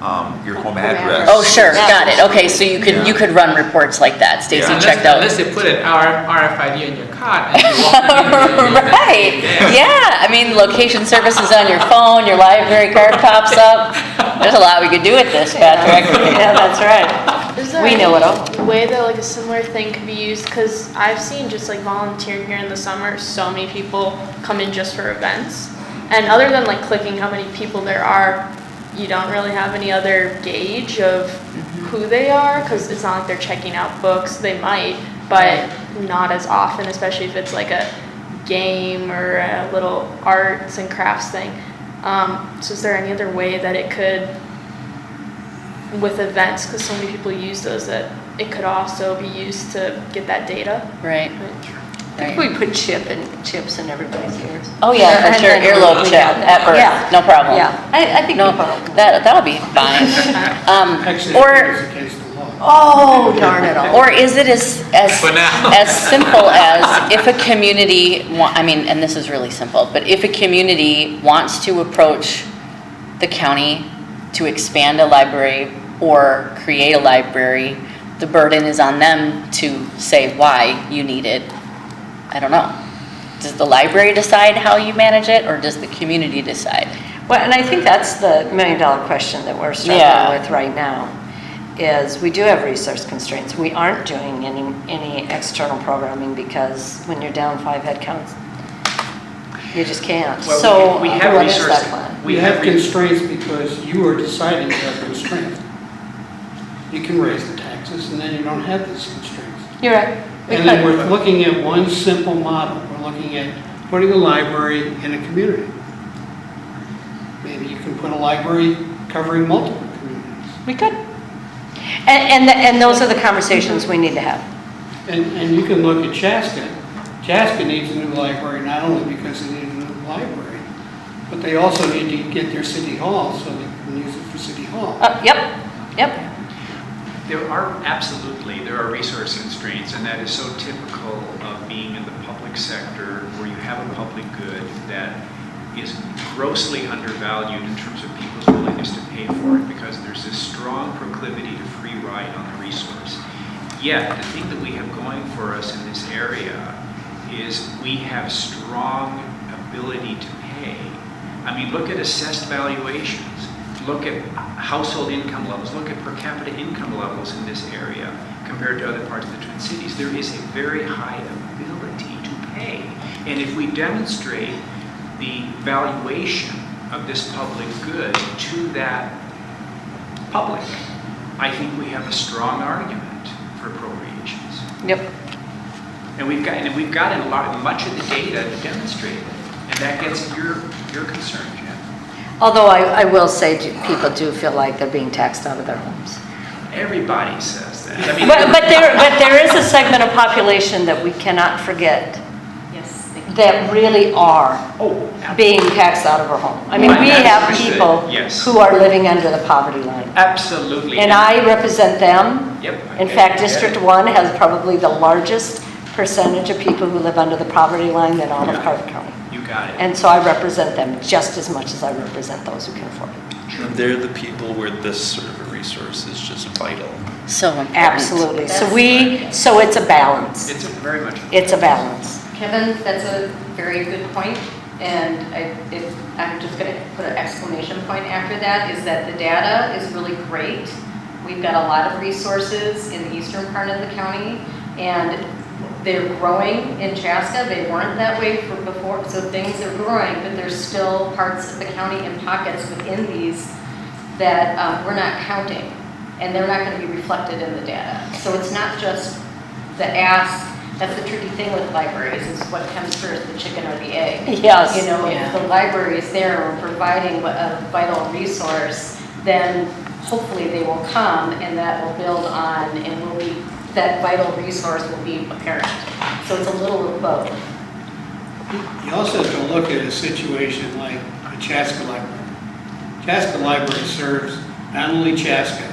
home address. Oh, sure, got it. Okay, so you could run reports like that. Stacy checked out. Unless they put an RFID on your car. cot and you walk in. Right, yeah, I mean, location services on your phone, your library card pops up. There's a lot we could do with this, Patrick. Yeah, that's right. Is there We know it all. any way that like a similar thing could be used? Because I've seen just like volunteering here in the summer, so many people come in just for events. And other than like clicking how many people there are, you don't really have any other gauge of who they are, because it's not like they're checking out books. They might, but not as often, especially if it's like a game or a little arts and crafts thing. So is there any other way that it could, with events, because so many people use those, that it could also be used to get that data? Right. I think we put chips in everybody's ears. Oh, yeah, for And sure, then earlobe we chip got that. at birth, Yeah. no problem. Yeah, I think No, no problem. that'll be fine. Actually, Or, it goes against the law. Oh, darn it all. or is it as For now. as simple as if a community, I mean, and this is really simple, but if a community wants to approach the county to expand a library or create a library, the burden is on them to say why you need it. I don't know. Does the library decide how you manage it, or does the community decide? Well, and I think that's the million-dollar question that we're Yeah. struggling with right now, is we do have resource constraints. We aren't doing any external programming because when you're down 5 head counts, you just can't. Well, So we have what is resource- that plan? We have constraints because you are deciding to have constraints. You can raise the taxes and then you don't have these constraints. You're right. We And then could. we're looking at one simple model. We're looking at putting a library in a community. Maybe you can put a library covering multiple communities. We could. And those are the conversations we need to have. And you can look at Chaska. Chaska needs a new library, not only because they need a new library, but they also need to get their city hall so they can use it for city hall. Yep. There are resource constraints, and that is so typical of being in the public sector where you have a public good that is grossly undervalued in terms of people's willingness to pay for it, because there's this strong proclivity to free ride on the resource. Yet, the thing that we have going for us in this area is we have strong ability to pay. I mean, look at assessed valuations. Look at household income levels, look at per capita income levels in this area compared to other parts of the Twin Cities. There is a very high ability to pay. And if we demonstrate the valuation of this public good to that public, I think we have a strong argument for appropriations. Yep. And we've got much of the data to demonstrate it. And that gets at your concern, Jen. Although I will say people do feel like they're being taxed out of their homes. Everybody says that. I mean, But there is a segment of population that we cannot forget that really are being taxed out of our home. I mean, we have people Yes. who are living under the poverty line. Absolutely. And I represent them. Yep. In fact, District 1 has probably the largest percentage of people who live under the poverty line than all of Carver County. You got it. And so I represent them just as much as I represent those who can afford it. And they're the people where this sort of a resource is just vital. So important. Absolutely. So it's a balance. It's very much. It's a balance. Kevin, that's a very good point, and I'm just going to put an exclamation point after that, is that the data is really great. We've got a lot of resources in the eastern part of the county, and they're growing in Chaska. They weren't that way before, so things are growing, but there's still parts of the county and pockets within these that we're not counting, and they're not going to be reflected in the data. So it's not just the ask. That's the tricky thing with libraries, is what comes first, the chicken or the egg. Yes. You know, if the library is there and we're providing a vital resource, then hopefully they will come and that will build on and that vital resource will be apparent. So it's a little of both. You also have to look at a situation like the Chaska Library. Chaska Library serves not only Chaska,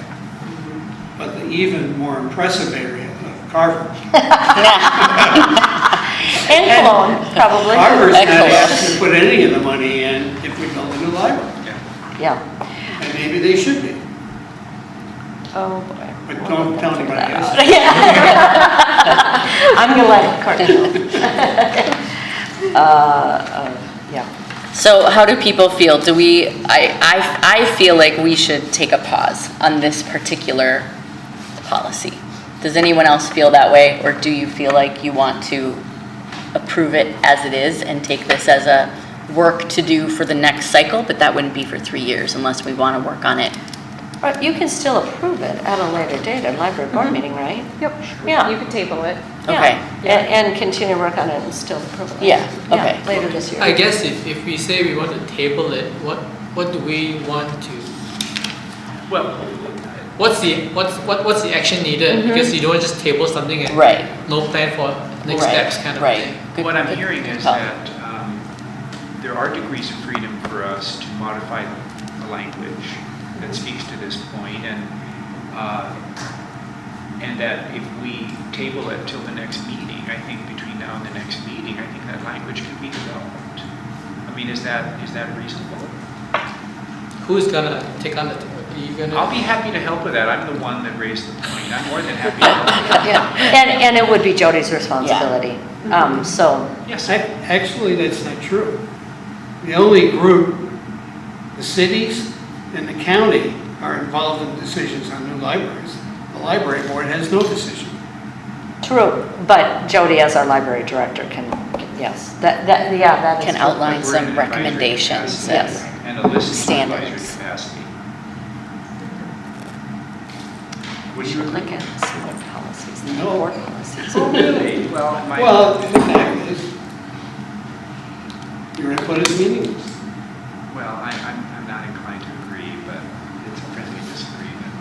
but the even more impressive area of Carver. And Cologne, probably. Carver's not asked to put any of the money in if we build a new library. Yeah. And maybe they should be. Oh, boy. But don't tell anybody else. I'm gonna let it yeah. So how do people feel? Do we, I feel like we should take a pause on this particular policy. Does anyone else feel that way? Or do you feel like you want to approve it as it is and take this as a work to do for the next cycle? But that wouldn't be for 3 years unless we want to work on it. But you can still approve it at a later date, at library board meeting, right? Yep. Yeah. You could table it. Okay. Yeah. And continue to work on it and still approve it. Yeah, okay. Later this year. I guess if we say we want to table it, what do we want to? Well, What's the action needed? Because you don't just table something and Right. no plan for next Right, steps kind of right. thing. Good- what I'm good hearing is call. that there are degrees of freedom for us to modify the language that speaks to this point, and that if we table it till the next meeting, I think between now and the next meeting, I think that language can be developed. I mean, is that reasonable? Who's gonna take on the? Are you gonna? I'll be happy to help with that. I'm the one that raised the point. I'm more than happy to help with that. Yeah, and it would be Jody's responsibility. So, Yes. Actually, that's not true. The only group, the cities and the county are involved in decisions on new libraries. The library board has no decision. true, but Jody as our library director can, yes, that is Can true. outline But we're in some an advisory recommendations capacity, yes. And a list of Standards. advisory capacity. What do you Look agree? at some more policies, No. board policies. Oh, really? Well, it might. Well, the fact is, your input is meaningless. Well, I'm not inclined to agree, but it's a friendly disagreement.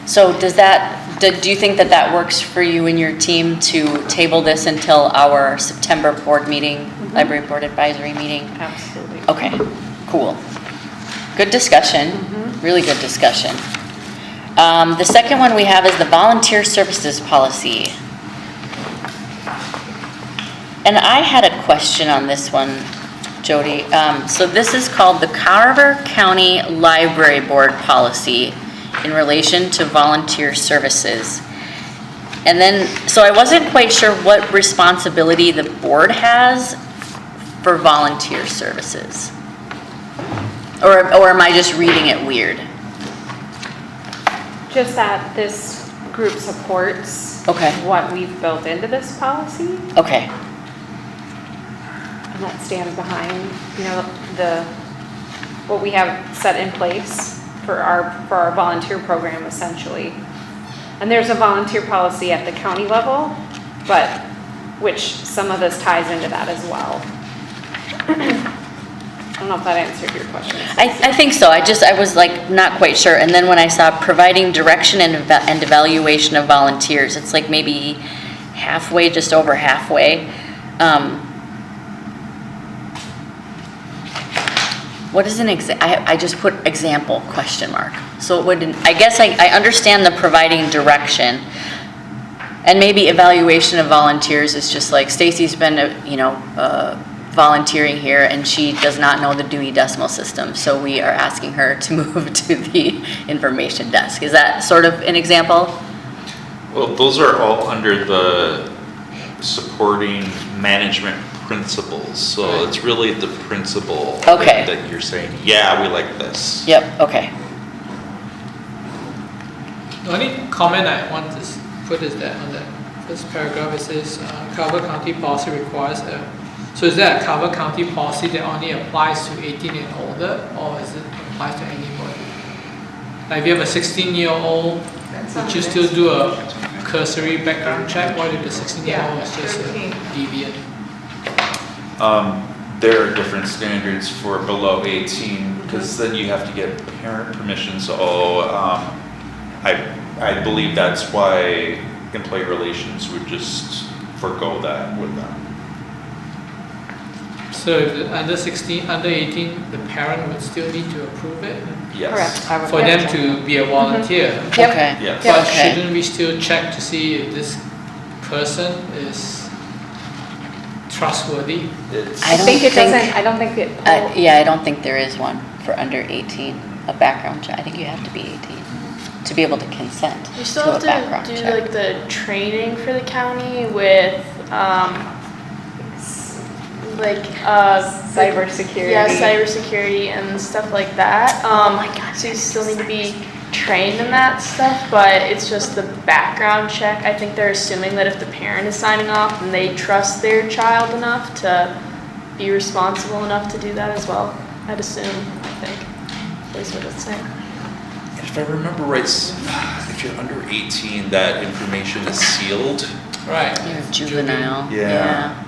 So do you think that works for you and your team to table this until our September board meeting, library board advisory meeting? Absolutely. Okay, cool. Good discussion, really good discussion. The second one we have is the volunteer services policy. And I had a question on this one, Jody. So this is called the Carver County Library Board Policy in relation to volunteer services. And then, so I wasn't quite sure what responsibility the board has for volunteer services. Or am I just reading it weird? Just that this group supports Okay. what we've built into this policy, Okay, and that stands behind, what we have set in place for our volunteer program essentially. And there's a volunteer policy at the county level, but which some of this ties into that as well. I don't know if that answered your question. I think so. I was like not quite sure. And then when I saw providing direction and evaluation of volunteers, it's like maybe halfway, just over halfway. What is an I just put example question mark. So it wouldn't, I guess I understand the providing direction. And maybe evaluation of volunteers is just like Stacy's been, volunteering here and she does not know the Dewey Decimal System. So we are asking her to move to the information desk. Is that sort of an example? Well, those are all under the supporting management principles. So it's really the principle Okay. that you're saying, yeah, we like this. Yep, okay. The only comment I want to put is that on the first paragraph it says Carver County policy requires so is that a Carver County policy that only applies to 18 and older, or is it applies to anybody? Like if you have a 16-year-old, would you still do a cursory background check? What if the 16-year-old is just a deviant? There are different standards for below 18 because then you have to get parent permission. So I believe that's why employee relations would just forego that with them. So if the under 16, under 18, the parent would still need to approve it Yes. Correct. for them to be a volunteer. Okay. Yes. But Okay. shouldn't we still check to see if this person is trustworthy? It's, I don't think it think- doesn't, I don't think it. Yeah, I don't think there is one for under 18, a background check. I think you have to be 18. to be able to consent You still to a have background to do check. like the training for the county with, Cybersecurity. Yeah, cybersecurity and stuff like that. Oh my God, So you still need to be trained in that stuff, but it's just the background check. I think they're assuming that if the parent is signing off, then they trust their child enough to be responsible enough to do that as well. I'd assume, I think, is what it's saying. If I remember right, if you're under 18, that information is sealed. Right. You're a juvenile. Yeah.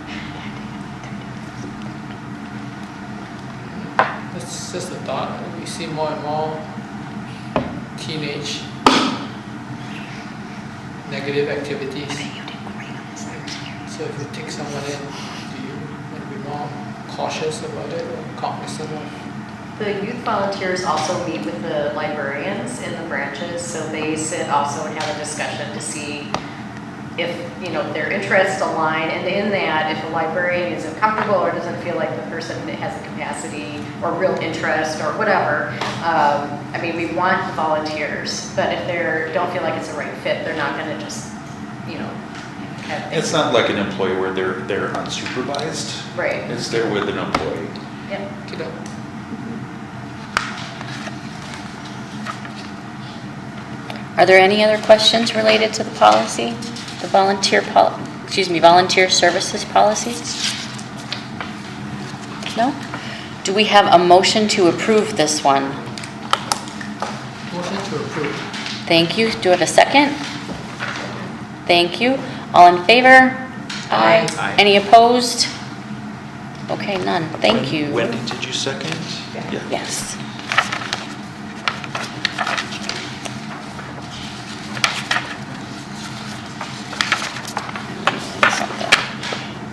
It's just a thought. We see more and more teenage negative activities. So if you take someone in, do you want to be more cautious about it or cognizant of? The youth volunteers also meet with the librarians in the branches, so they sit also and have a discussion to see if, their interests align, and in that, if a librarian isn't comfortable or doesn't feel like the person has the capacity or real interest or whatever, we want volunteers, but if they don't feel like it's the right fit, they're not gonna just, have things. It's not like an employee where they're unsupervised. Right. It's they're with an employee. Yep. Are there any other questions related to the policy? The volunteer services policy? No? Do we have a motion to approve this one? Motion to approve. Thank you. Do I have a second? Thank you. All in favor? Aye. Aye. Any opposed? Okay, none. Thank you. Wendy, did you second? Yeah. Yes.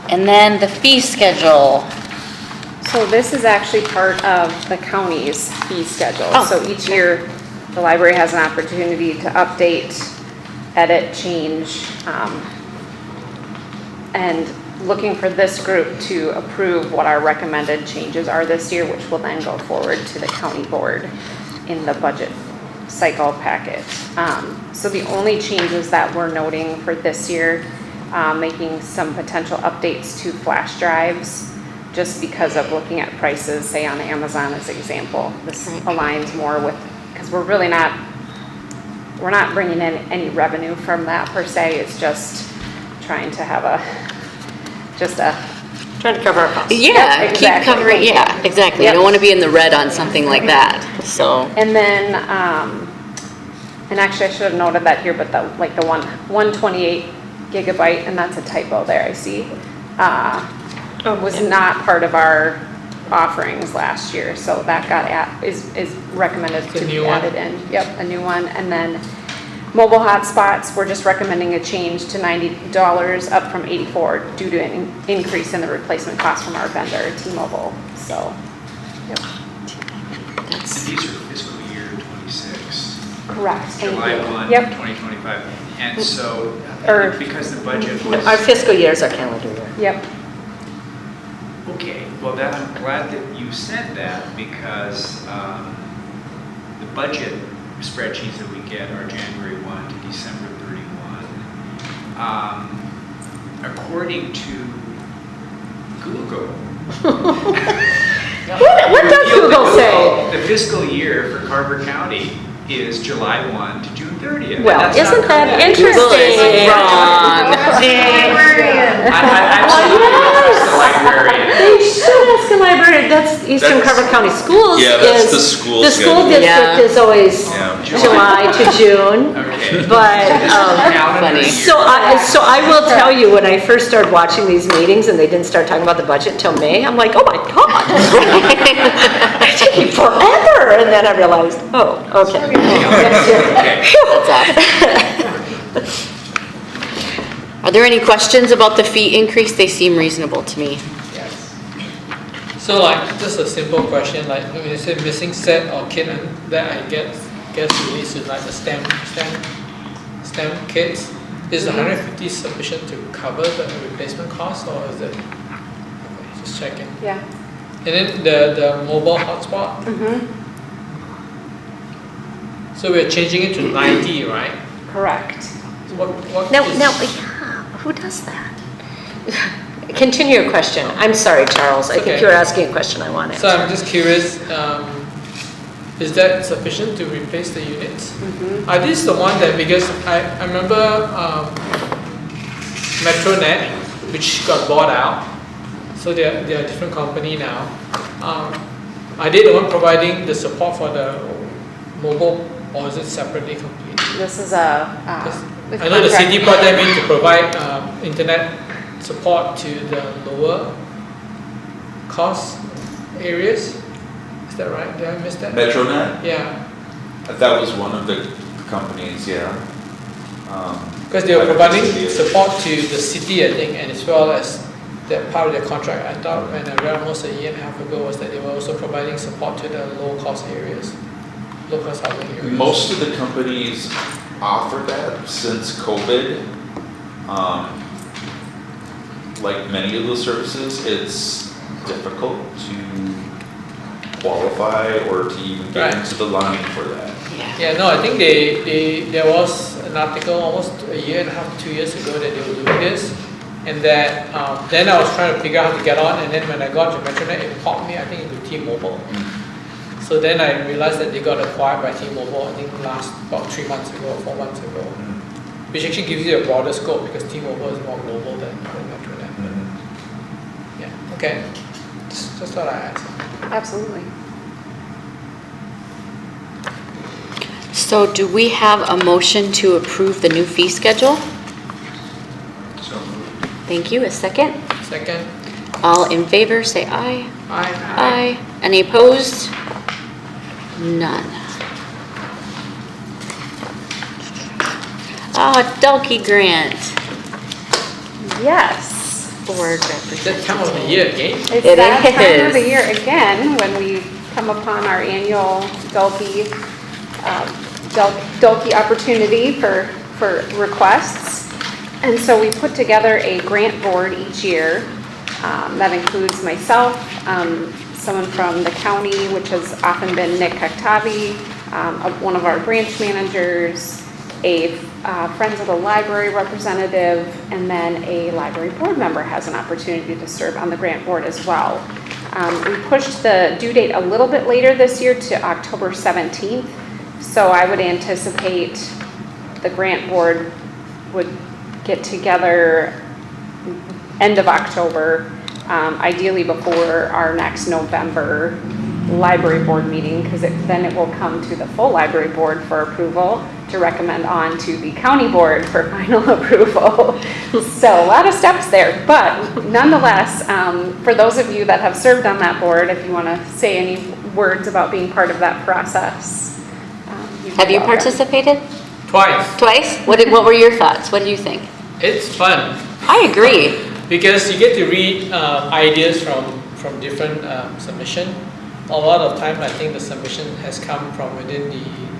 And then the fee schedule. So this is actually part of the county's fee schedule. Oh. So each year, the library has an opportunity to update, edit, change, and looking for this group to approve what our recommended changes are this year, which will then go forward to the county board in the budget cycle packet. So the only changes that we're noting for this year, making some potential updates to flash drives, just because of looking at prices, say on Amazon as an example. This aligns more with, because we're not bringing in any revenue from that per se. It's just trying to have Trying to cover our costs. Yeah, Yep, keep exactly. covering, yeah, exactly. You Yep. don't want to be in the red on something like that, so. And then, and actually I should have noted that here, but the 128 gigabyte, and that's a typo there, I see, was not part of our offerings last year, so that is recommended It's a to be new one? added in. Yep, a new one. And then mobile hotspots, we're just recommending a change to $90 up from $84 due to an increase in the replacement cost from our vendor, T-Mobile, so. Yep. These are fiscal year 26. Correct, thank July you. 1, Yep. 2025. And so, Or- because the budget was... Our fiscal year is our calendar year. Yep. Okay, well, then I'm glad that you said that, because the budget spreadsheets that we get are January 1 to December 31. According to Google, What does Google say? the fiscal year for Carver County is July 1 to June 30th. Well, That's not isn't that correct. interesting? Wrong. I'm absolutely the librarian. They should ask a librarian, that's Eastern That's- Carver County Schools. Yeah, that's is- the school The school schedule. district Yeah. is always Yeah. July to June, Okay. but, Calendar funny. year. so I will tell you, when I first started watching these meetings and they didn't start talking about the budget until May, I'm like, oh my God. It's taking forever, and then I realized, oh, okay. Okay. That's awesome. Are there any questions about the fee increase? They seem reasonable to me. So just a simple question, like when you say missing set or kit, and that I guess relates to like the STEM kits. Is the 150 sufficient to cover the replacement cost, or is it? Okay, just checking. Yeah. And then the mobile hotspot. So we're changing it to 90, right? Correct. So what No, is- no, yeah, who does that? Continue your question. I'm sorry, Charles. I think Okay. you were asking a question I wanted. So I'm just curious, is that sufficient to replace the units? Are these the one that, because I remember Metronet, which got bought out, so they're a different company now. Are they the one providing the support for the mobile, or is it separately complete? This is a. I know the city brought them in to provide internet support to the lower cost areas. Is that right? Did I miss that? Metronet, Yeah, that was one of the companies, yeah. because they were providing Yeah. support to the city, I think, and as well as that part of their contract. I thought when I read almost a year and a half ago was that they were also providing support to the low cost areas, low cost housing areas. Most of the companies offer that since COVID. Like many of those services, it's difficult to qualify or to even get Right. into the line for that. Yeah, no, I think there was an article almost a year and a half, 2 years ago that they were doing this. And that, then I was trying to figure out how to get on, and then when I got to Metronet, it popped me, I think, into T-Mobile. So then I realized that they got acquired by T-Mobile, I think last about 3 months ago, 4 months ago. Which actually gives you a broader scope because T-Mobile is more global than Metronet. Yeah, okay. Just thought I'd ask. Absolutely. So do we have a motion to approve the new fee schedule? So moved. Thank you. A second? Second, All in favor, say aye. aye. Aye. Any opposed? None. Delkey Grant, Yes. Board Is that Representative. time of the year again? It's It that time of the is. year again, when we come upon our annual Dulkey opportunity for requests. And so we put together a grant board each year. That includes myself, someone from the county, which has often been Nick Octavi, one of our branch managers, a Friends of the Library representative, and then a library board member has an opportunity to serve on the grant board as well. We pushed the due date a little bit later this year to October 17th, so I would anticipate the grant board would get together end of October, ideally before our next November library board meeting, because then it will come to the full library board for approval to recommend on to the county board for final approval. So a lot of steps there, but nonetheless, for those of you that have served on that board, if you want to say any words about being part of that process. Have you welcome. participated? Twice. Twice? What were your thoughts? What do you think? It's fun. I agree. Because you get to read ideas from different submission. A lot of time, I think the submission has come from within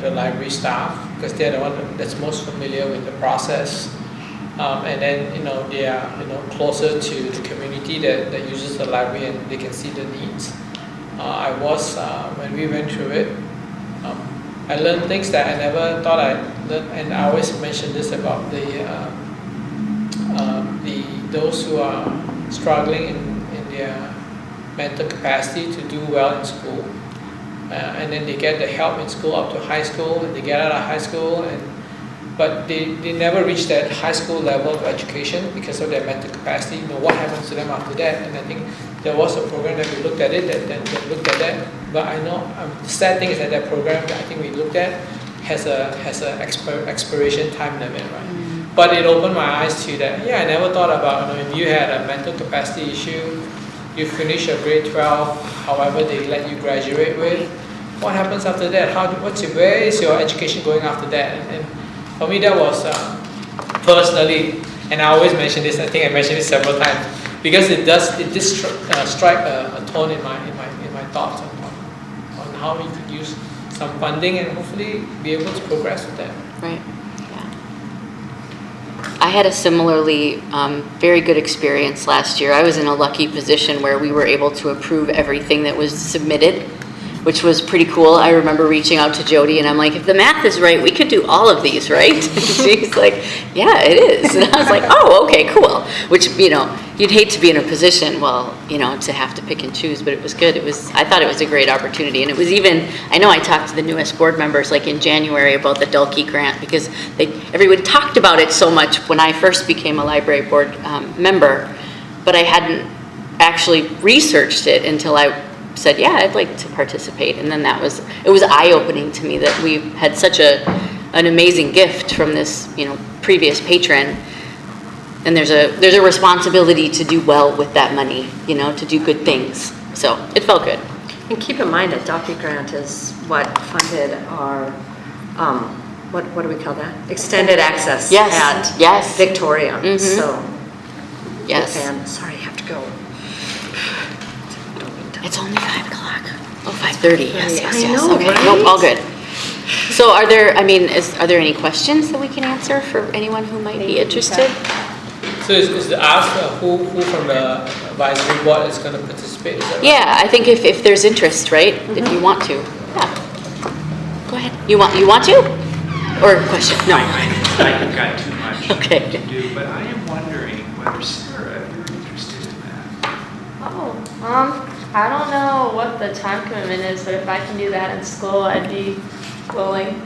the library staff because they're the one that's most familiar with the process. And then, they are, closer to the community that uses the library and they can see the needs. When we went through it, I learned things that I never thought I'd learn, and I always mention this about those who are struggling in their mental capacity to do well in school, and then they get the help in school up to high school, and they get out of high school, but they never reach that high school level of education because of their mental capacity. What happens to them after that? And I think there was a program that we looked at it that looked at that. But I know the sad thing is that program that I think we looked at has a expiration time limit, right? But it opened my eyes to that. Yeah, I never thought about if you had a mental capacity issue, you finish your grade 12, however they let you graduate with. What happens after that? Where is your education going after that? And for me, that was personally, and I always mention this. I think I mentioned it several times because it did strike a tone in my thoughts on how we could use some funding and hopefully be able to progress with that. Right. I had a similarly very good experience last year. I was in a lucky position where we were able to approve everything that was submitted, which was pretty cool. I remember reaching out to Jody and I'm like, if the math is right, we could do all of these, right? And she's like, yeah, it is. And I was like, oh, okay, cool. Which, you know, you'd hate to be in a position, well, you know, to have to pick and choose, but it was good. I thought it was a great opportunity. And it was even, I know I talked to the newest board members like in January about the Dulkey grant because everyone talked about it so much when I first became a library board member, but I hadn't actually researched it until I said, yeah, I'd like to participate. And then it was eye-opening to me that we had such an amazing gift from this, you know, previous patron. And there's a responsibility to do well with that money, you know, to do good things. So it felt good. And keep in mind that Dulkey Grant is what funded our, what do we call that? Extended access at Victoria. Mm-hmm. So, yes. And sorry, I have to go. It's only 5 o'clock. Oh, 5:30, yes. I know, Okay, right? nope, all good. So are there any questions that we can answer for anyone who might be interested? So is the ask who from the advisory board is going to participate? Is that right? Yeah, I think if there's interest, right? If you want to. Yeah. Go ahead. You want to? Or question? No. I've got too much Okay. to do, but I am wondering whether Sarah, if you're interested in that. Oh, I don't know what the time commitment is, but if I can do that in school, I'd be willing.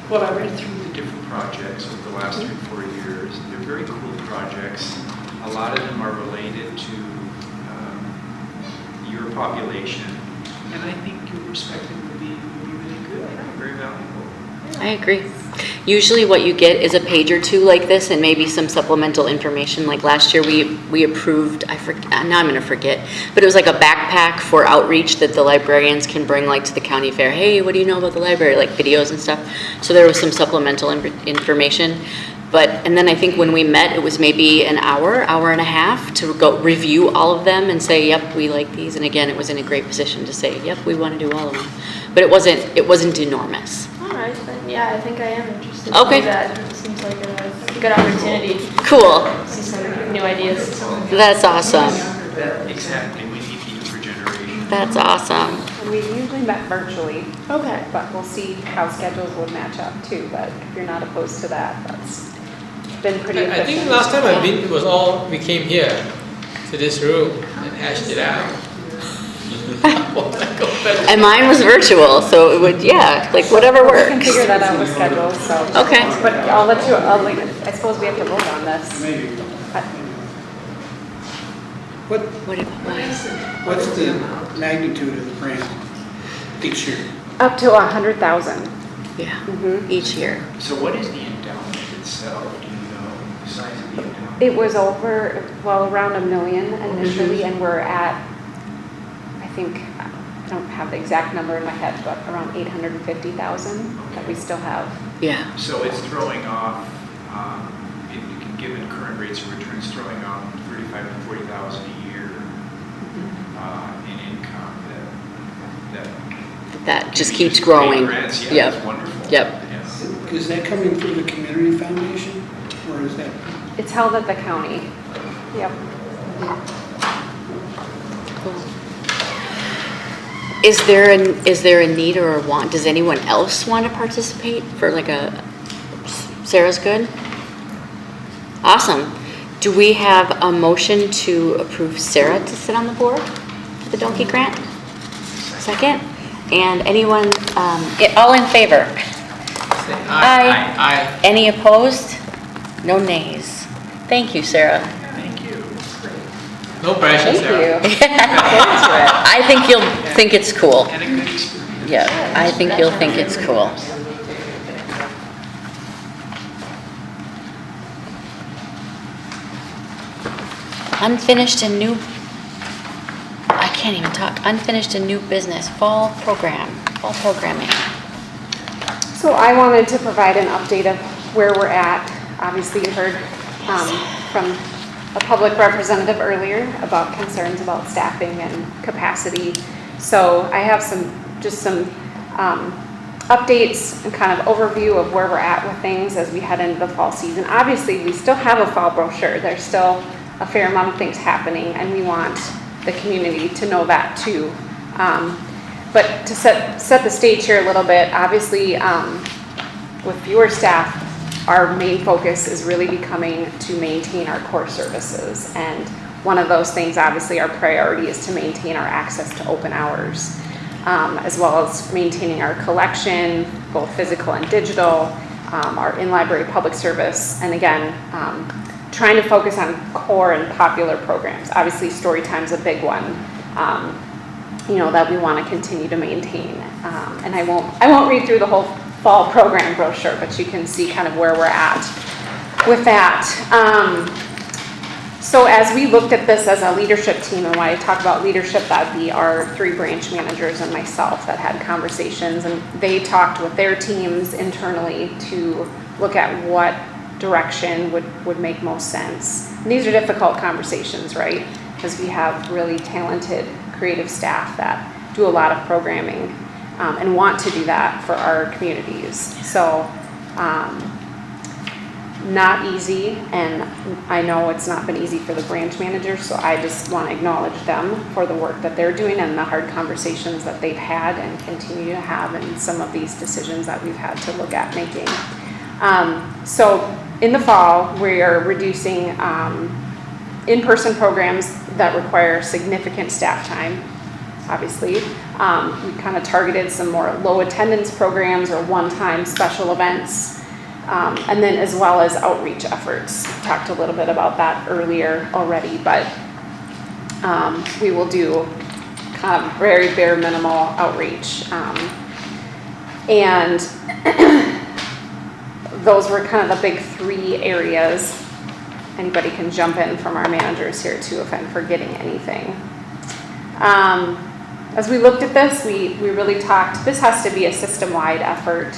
Well, I read through the different projects over the last 3-4 years. They're very cool projects. A lot of them are related to your population, and I think your perspective would be really good, very valuable. I agree. Usually what you get is a page or two like this and maybe some supplemental information. Like last year we approved, now I'm going to forget, but it was like a backpack for outreach that the librarians can bring like to the county fair. Hey, what do you know about the library? Like videos and stuff. So there was some supplemental information. And then I think when we met, it was maybe an hour and a half to go review all of them and say, yep, we like these. And again, it was in a great position to say, yep, we want to do all of them. But it wasn't enormous. All right, then, yeah, I think I am interested Okay. to do that. It seems like a good opportunity. Cool. See some new ideas. That's awesome. Exactly, we need the younger generation. That's awesome. And we usually met virtually, Okay. but we'll see how schedules would match up too. But if you're not opposed to that, that's been pretty I think efficient. last time I've been, it was we came here to this room and hashed it out. And mine was virtual, so it would, like whatever We can works. figure that out with schedules, so. Okay. But I suppose we have to vote on this. What's the magnitude of the grant each year? Up to 100,000. Yeah, Mhm. each year. So what is the endowment itself? Do you know the size of the endowment? It was around $1 million initially, and we're at, I think, I don't have the exact number in my head, but around 850,000 that we still have. Yeah. So it's throwing off, given current rates of return, it's throwing off 35 to 40,000 a year in income That just can be keeps used to pay growing. grants. Yeah, Yep. that's wonderful. Yep. Yeah. Is that coming through the community foundation, or is that? It's held at the county. Yep. Is there a need or a want? Does anyone else want to participate for like Sarah's good? Awesome. Do we have a motion to approve Sarah to sit on the board for the Donkey Grant? Second? And anyone, all in favor? Say Aye. Aye. Any opposed? No nays. Thank you, Sarah. Thank you. No pressure, Thank Sarah. you. Get into it. I think you'll think it's cool. And a good experience. Yeah, I think you'll think it's cool. Unfinished and new, I can't even talk, unfinished and new business, fall programming. So I wanted to provide an update of where we're at. Obviously, you heard from a public representative earlier about concerns about staffing and capacity. So I have some updates and kind of overview of where we're at with things as we head into the fall season. Obviously, we still have a fall brochure. There's still a fair amount of things happening, and we want the community to know that too. But to set the stage here a little bit, obviously, with fewer staff, our main focus is really becoming to maintain our core services. And one of those things, obviously, our priority is to maintain our access to open hours, as well as maintaining our collection, both physical and digital, our in-library public service, and again, trying to focus on core and popular programs. Obviously, story time's a big one, that we want to continue to maintain. And I won't read through the whole fall program brochure, but you can see kind of where we're at with that. So as we looked at this as a leadership team, and when I talk about leadership, that'd be our 3 branch managers and myself that had conversations, and they talked with their teams internally to look at what direction would make most sense. And these are difficult conversations, right? Because we have really talented, creative staff that do a lot of programming and want to do that for our communities. So not easy, and I know it's not been easy for the branch managers, so I just want to acknowledge them for the work that they're doing and the hard conversations that they've had and continue to have, and some of these decisions that we've had to look at making. So in the fall, we are reducing in-person programs that require significant staff time, obviously. We kind of targeted some more low attendance programs or one-time special events. And then as well as outreach efforts. Talked a little bit about that earlier already, but we will do kind of very bare minimal outreach. And those were kind of the big 3 areas. Anybody can jump in from our managers here too if I'm forgetting anything. As we looked at this, we really talked, this has to be a system-wide effort.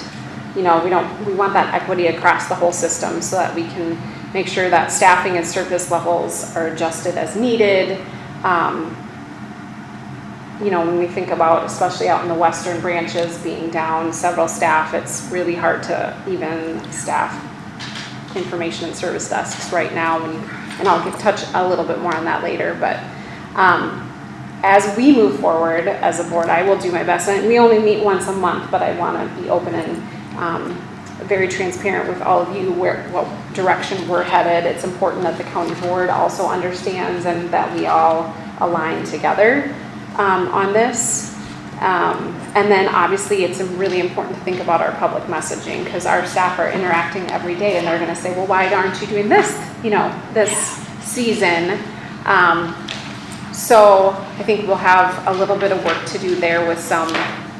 We want that equity across the whole system so that we can make sure that staffing and service levels are adjusted as needed. When we think about, especially out in the western branches being down several staff, it's really hard to even staff information and service desks right now. And I'll touch a little bit more on that later, but as we move forward as a board, I will do my best. And we only meet once a month, but I want to be open and very transparent with all of you what direction we're headed. It's important that the county board also understands and that we all align together on this. And then obviously it's really important to think about our public messaging, because our staff are interacting every day and they're going to say, well, why aren't you doing this, this season? So I think we'll have a little bit of work to do there with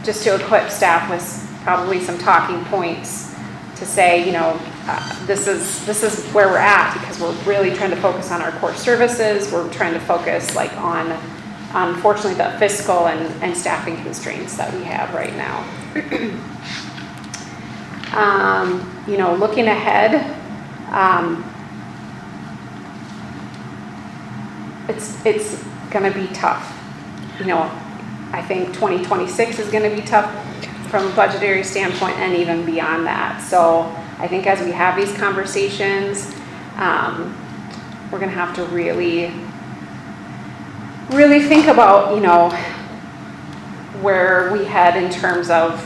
just to equip staff with probably some talking points to say, this is where we're at, because we're really trying to focus on our core services. We're trying to focus on, unfortunately, the fiscal and staffing constraints that we have right now. Looking ahead, it's going to be tough. I think 2026 is going to be tough from a budgetary standpoint and even beyond that. So I think as we have these conversations, we're going to have to really think about, where we head in terms of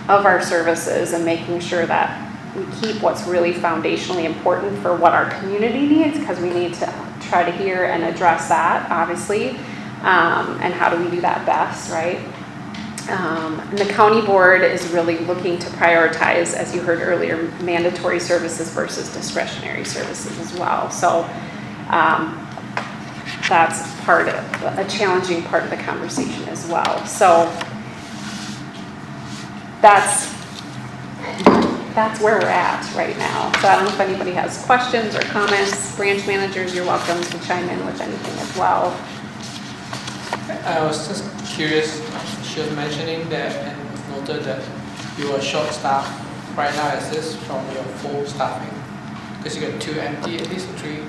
our services and making sure that we keep what's really foundationally important for what our community needs, because we need to try to hear and address that, obviously, and how do we do that best, right? And the county board is really looking to prioritize, as you heard earlier, mandatory services versus discretionary services as well. So that's a challenging part of the conversation as well. So that's where we're at right now. So I don't know if anybody has questions or comments. Branch managers, you're welcome to chime in with anything as well. I was just curious, she was mentioning that and noted that you are short staffed right now. Is this from your full staffing? Because you got 2 empty, at least 3?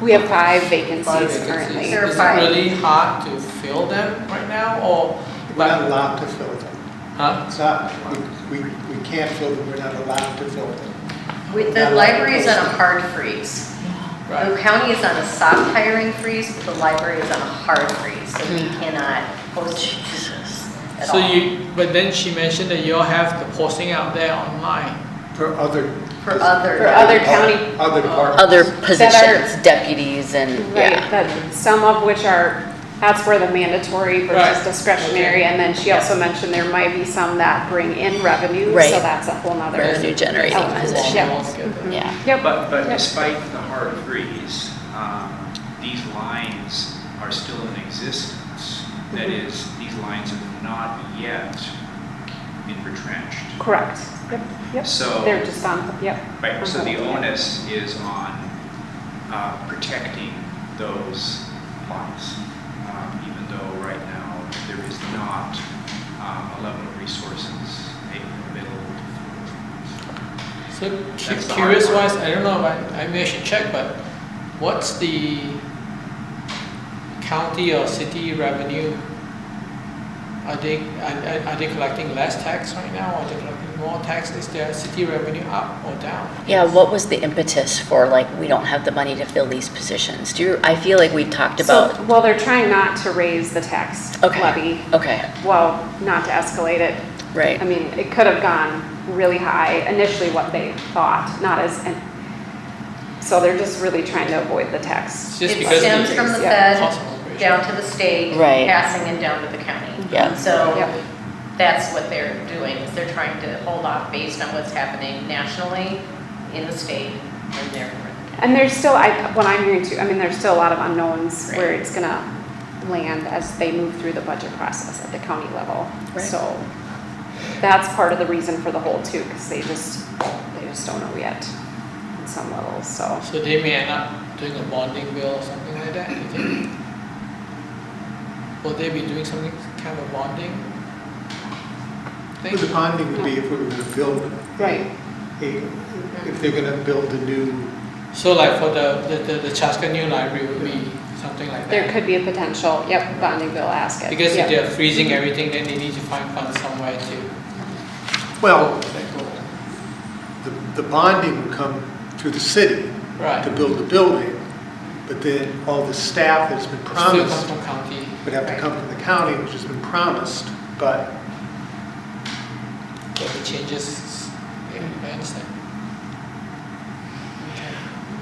We have 5 vacancies currently. Is it really hard to fill them right now, or? We're not allowed to fill them. Huh? It's not, we can't fill them, we're not allowed to fill them. The library is on a hard freeze. The county is on a soft hiring freeze, but the library is on a hard freeze, so we cannot post at So all. but then she mentioned that you all have the posting out there online. For other. For other. For other county, Other departments. Other positions, deputies and, right, yeah. that, some of which are, that's where the mandatory versus Right. discretionary, and then she also mentioned there might be some that bring in revenue, so Right. that's a whole nother. Revenue generating element. position. Yep. Yeah. Yep. But Yep. despite the hard freeze, these lines are still in existence. That is, these lines have not yet been retrenched. Correct. Yep, yep. So- They're just on, yep. Right, so the on hold. onus is on protecting those lines, even though right now there is not a level of resources available. So That's the curious hard wise, part. I don't know, I may should check, but what's the county or city revenue? Are they collecting less tax right now, or are they collecting more tax? Is their city revenue up or down? Yeah, what was the impetus for, like, we don't have the money to fill these positions? I feel like we talked about, So, well, they're trying not to raise the tax Okay. levy, okay, well, not to escalate it. right. I mean, it could have gone really high, initially what they thought, not as, so they're just really trying to avoid the tax. It's just It because stems of from the Yeah. cost Fed of operation. down to the state, Right. passing and down to the county. Yeah. So Yep. that's what they're doing, is they're trying to hold off based on what's happening nationally in the state and therefore. And there's still, what I'm hearing too, I mean, there's still a lot of unknowns Right. where it's gonna land as they move through the budget process at the county level. Right. So that's part of the reason for the hold too, because they just don't know yet on some levels, so. So they may end up doing a bonding bill or something like that, you think? Will they be doing something, kind of bonding thing? The bonding would be if we were gonna build. Right. If they're gonna build a new, So like for the Chaska New Library would be something like that? There could be a potential, yep, bonding bill ask it. Because if Yep. they're freezing everything, then they need to find funds somewhere to. well, the bonding would come through the city to Right. build the building, but then all the staff that's been Still come promised from county. would have to come from the county, which has been promised, but But the changes, yeah, I understand.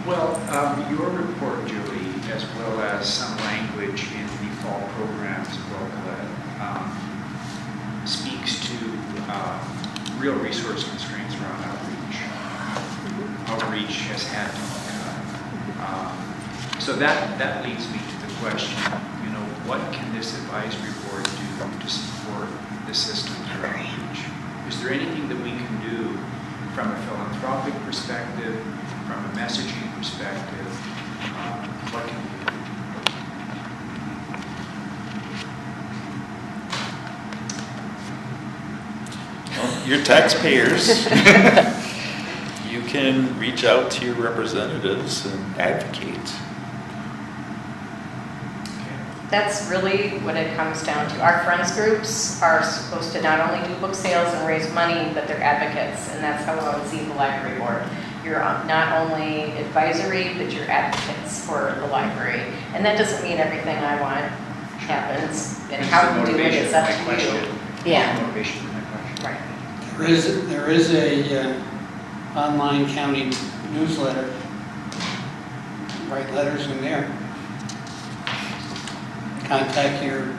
Well, your report, Julie, as well as some language in the fall programs booklet, speaks to real resource constraints around outreach. Outreach has had to be cut. So that leads me to the question, what can this advisory board do to support the system through outreach? Is there anything that we can do from a philanthropic perspective, from a messaging perspective? What can we do? Well, you're taxpayers. You can reach out to your representatives and advocate. That's really what it comes down to. Our friends groups are supposed to not only do book sales and raise money, but they're advocates, and that's how I would see the library board. You're not only advisory, but you're advocates for the library. And that doesn't mean everything I want happens, and how you do it is up to you. Yeah. Motivation for my question. Right. There is a online county newsletter. Write letters in there. Contact your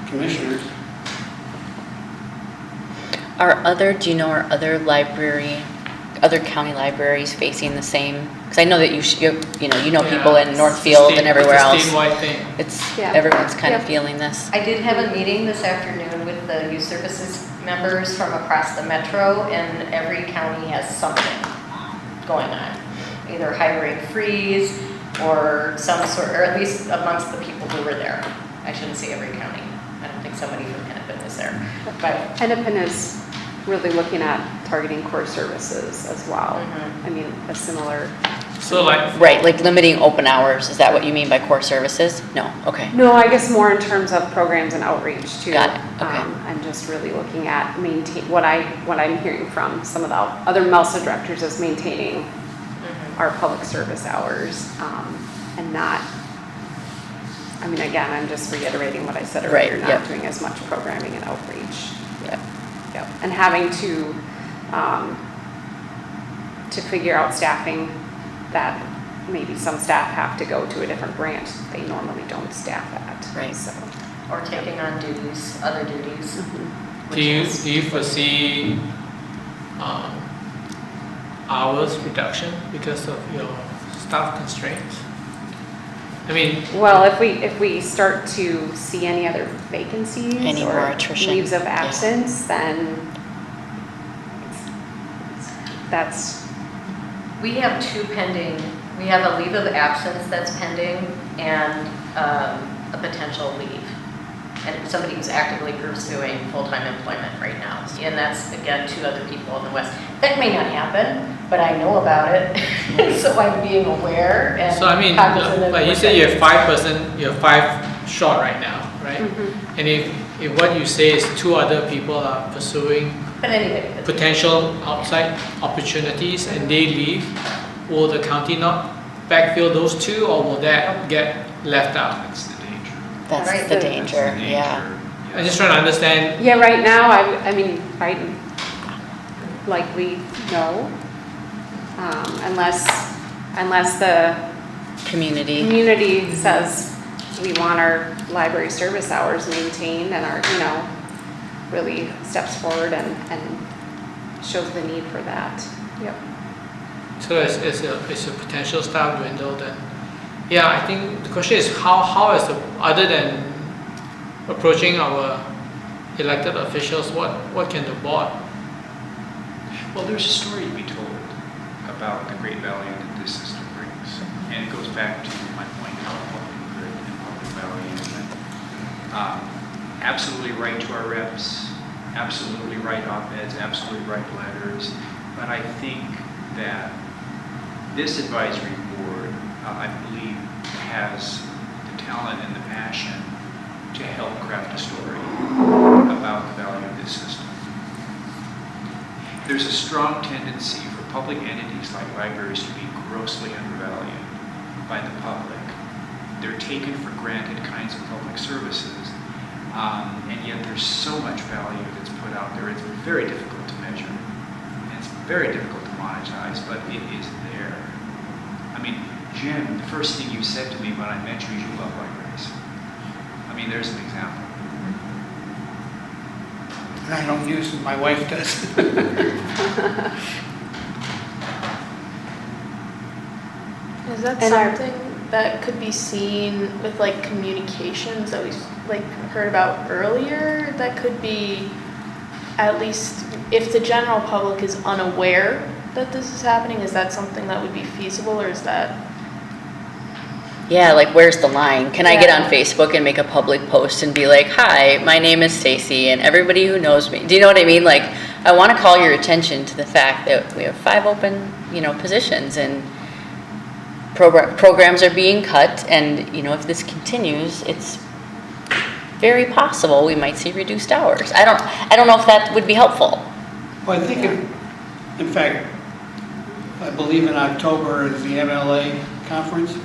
commissioners. Do you know, are other county libraries facing the same? Because I know that you know people in Northfield and everywhere else. It's a statewide thing. Yeah. Everyone's kind of Yeah. feeling this. I did have a meeting this afternoon with the youth services members from across the metro, and every county has something going on. Either hiring freeze or some sort, or at least amongst the people who were there. I shouldn't say every county. I don't think somebody from Hennepin was there. But Hennepin is really looking at targeting core services as well. Mhm. I mean, a similar. So like, Right, like limiting open hours, is that what you mean by core services? No, okay. No, I guess more in terms of programs and outreach too. Got it, okay. I'm just really looking at what I'm hearing from some of the other MELSA directors is maintaining our public service hours, and not, I mean, again, I'm just reiterating what I said Right, earlier, yep. not doing as much programming and outreach. Yep, and having to figure out staffing that maybe some staff have to go to a different branch they normally don't staff at. Right. So, Or taking on duties, other duties. mhm. Do you foresee hours reduction because of your staff constraints? I mean, Well, if we start to see any other vacancies Any more or attrition, leaves of yeah. absence, then that's, We have two pending, we have a leave of absence that's pending and a potential leave. And somebody who's actively pursuing full-time employment right now. And that's, again, two other people in the West. That may not happen, but I know about it, so I'm being aware and so I mean, cognizant of like you what said, that you have means. 5%, you have 5 short right now, right? Mhm. And if what you say is 2 other people are pursuing But anyway, potential outside opportunities and they leave, will the county not backfill those 2 or will that get left out? That's the danger. That's Right. the That's danger, the yeah. danger. I'm just trying to understand, yeah, right now, I mean, right, likely no. Unless the Community, community says we want our library service hours maintained and our, really steps forward and shows the need for that. Yep. so it's a potential staff dwindle then. Yeah, I think the question is how is the, other than approaching our elected officials, what can the board? Well, there's a story to be told about the great value that this system brings. And it goes back to my point about public good and public value. And, absolutely right to our reps, absolutely right op-eds, absolutely right letters. But I think that this advisory board, I believe, has the talent and the passion to help craft a story about the value of this system. There's a strong tendency for public entities like libraries to be grossly undervalued by the public. They're taken for granted kinds of public services, and yet there's so much value that's put out there. It's very difficult to measure, and it's very difficult to monetize, but it is there. I mean, Jim, the first thing you said to me when I met you is you love libraries. I mean, there's an example. I don't use them, my wife does. Is that And our- something that could be seen with like communications that we like heard about earlier? That could be, at least if the general public is unaware that this is happening, is that something that would be feasible, or is that? yeah, like where's the line? Can I get Yeah. on Facebook and make a public post and be like, hi, my name is Stacy and everybody who knows me, do you know what I mean? Like, I want to call your attention to the fact that we have 5 open, positions and programs are being cut and, if this continues, it's very possible we might see reduced hours. I don't know if that would be helpful. Well, I think, in fact, I believe in October is the MLA conference.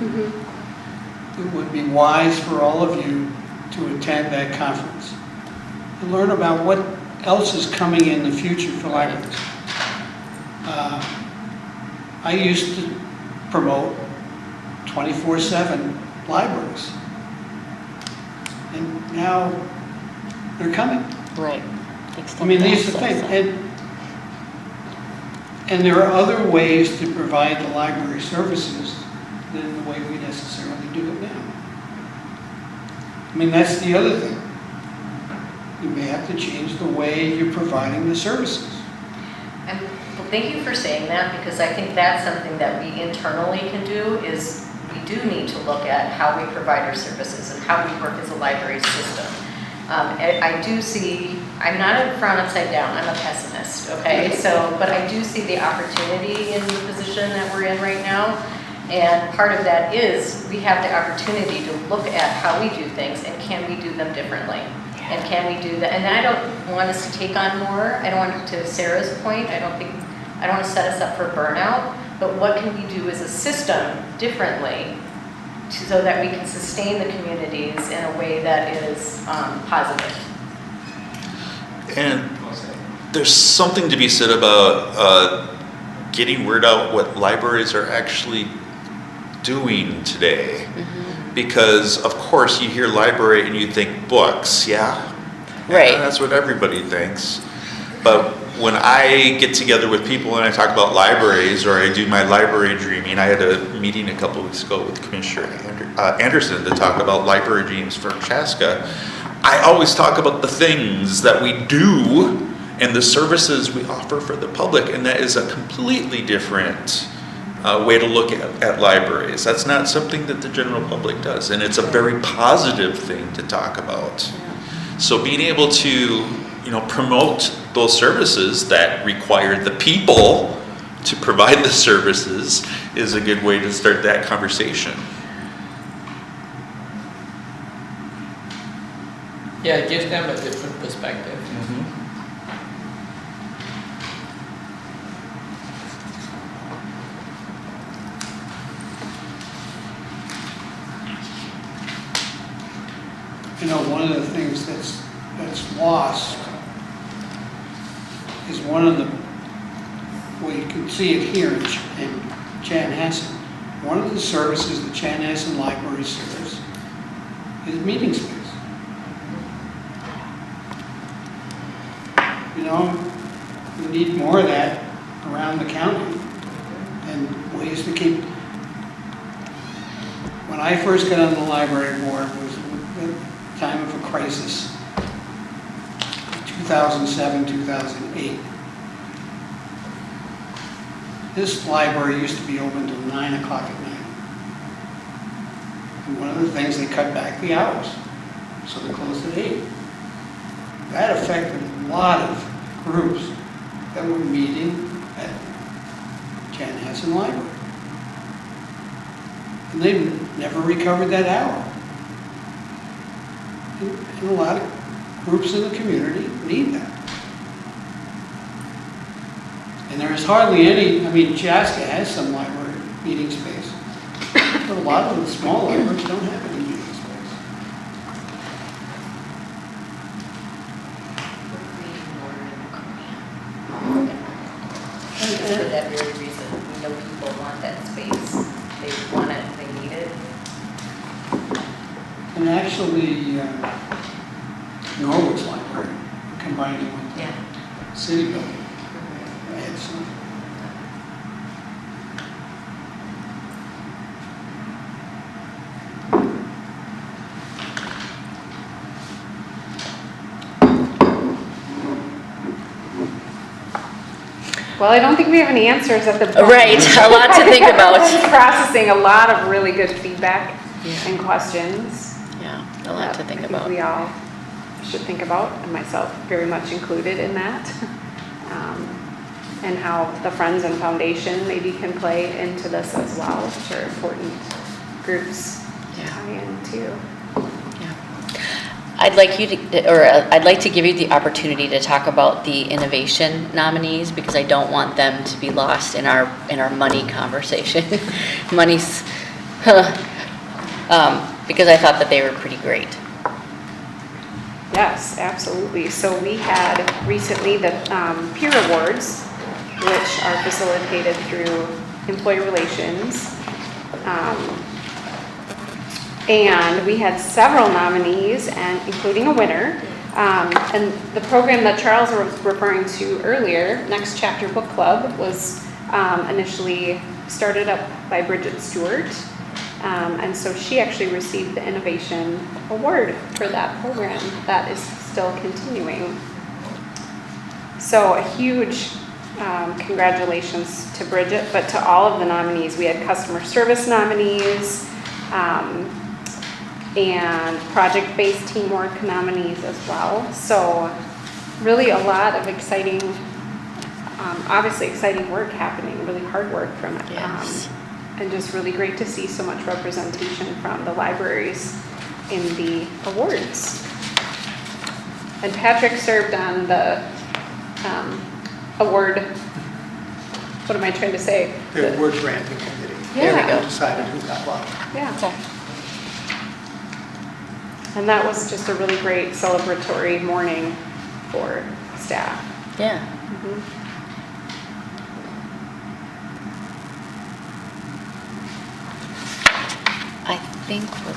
It would be wise for all of you to attend that conference and learn about what else is coming in the future for libraries. I used to promote 24/7 libraries. And now they're coming. Right. I mean, these are the things. And there are other ways to provide the library services than the way we necessarily do it now. I mean, that's the other thing. You may have to change the way you're providing the services. And thank you for saying that, because I think that's something that we internally can do, is we do need to look at how we provide our services and how we work as a library system. I do see, I'm not a frown upside down, I'm a pessimist, okay? But I do see the opportunity in the position that we're in right now. And part of that is we have the opportunity to look at how we do things and can we do them differently? And can we do that? And I don't want us to take on more. I don't want, to Sarah's point, I don't want to set us up for burnout, but what can we do as a system differently so that we can sustain the communities in a way that is positive? And there's something to be said about getting word out what libraries are actually doing today. Because of course you hear library and you think books, yeah? Right. Yeah, that's what everybody thinks. But when I get together with people and I talk about libraries, or I do my library dreaming, I had a meeting a couple weeks ago with Commissioner Anderson to talk about library dreams for Chaska. I always talk about the things that we do and the services we offer for the public, and that is a completely different way to look at libraries. That's not something that the general public does, and it's a very positive thing to talk about. So being able to, promote those services that require the people to provide the services is a good way to start that conversation. Yeah, it gives them a different perspective. One of the things that's lost is one of the, well, you can see it here in Chanhassen. One of the services the Chanhassen Library serves is meeting space. We need more of that around the county, and ways to keep. When I first got on the library board, it was a time of a crisis, 2007, 2008. This library used to be open till 9 o'clock at night. And one of the things, they cut back the hours, so they closed at 8. That affected a lot of groups that were meeting at Chanhassen Library. And they never recovered that hour. And a lot of groups in the community need that. And there is hardly any, Chaska has some library meeting space, but a lot of the small libraries don't have any meeting space. For that very reason, we know people want that space. They want it, they need it. And actually, Norwood's library, combining with the city building, had some. Well, I don't think we have any answers at the moment. Right, a lot to think about. Just processing a lot of really good feedback and questions. Yeah, a lot to think I about. we all should think about, and myself very much included in that. And how the Friends and Foundation maybe can play into this as well, which are important groups to tie into. I'd like to give you the opportunity to talk about the innovation nominees, because I don't want them to be lost in our money conversation. Money's, because I thought that they were pretty great. Yes, absolutely. So we had recently the peer awards, which are facilitated through employee relations. And we had several nominees, and including a winner. And the program that Charles was referring to earlier, Next Chapter Book Club, was initially started up by Bridget Stewart. And so she actually received the Innovation Award for that program that is still continuing. So a huge congratulations to Bridget, but to all of the nominees. We had customer service nominees, and project-based teamwork nominees as well. So really a lot of exciting, obviously exciting work happening, really hard work from it. Yes. And just really great to see so much representation from the libraries in the awards. And Patrick served on the award what am I trying to say? The word granting committee. There we They go. decided who got what. Yeah. And that was just a really great celebratory morning for staff. Yeah. Mhm. I think we're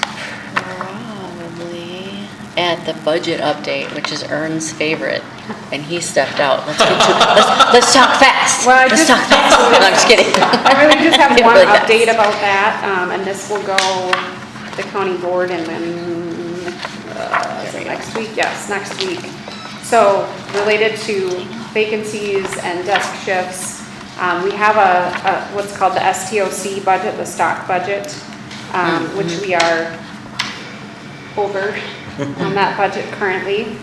probably at the budget update, which is Ern's favorite, and he stepped out. Let's get to let's talk fast. Well, Let's talk fast. No, I'm just kidding. I really just have one Really fast. update about that, and this will go to the county board and then, is it next week? Yes, next week. So related to vacancies and desk shifts, we have what's called the STOC budget, the stock budget, which we are over on that budget currently.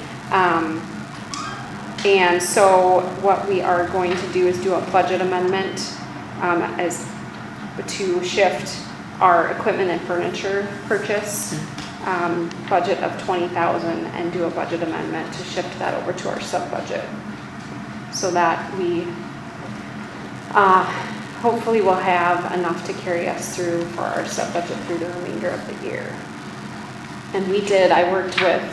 And so what we are going to do is do a budget amendment as to shift our equipment and furniture purchase budget of $20,000 and do a budget amendment to shift that over to our sub-budget. So that we hopefully will have enough to carry us through for our sub-budget through the remainder of the year. And I worked with,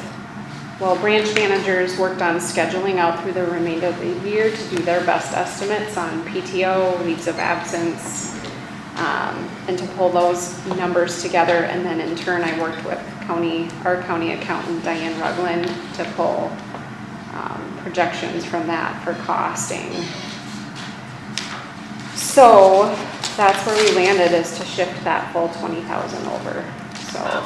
branch managers worked on scheduling out through the remainder of the year to do their best estimates on PTO, leaves of absence, and to pull those numbers together. And then in turn, I worked with our county accountant, Diane Rugland, to pull projections from that for costing. So that's where we landed, is to shift that full 20,000 over. So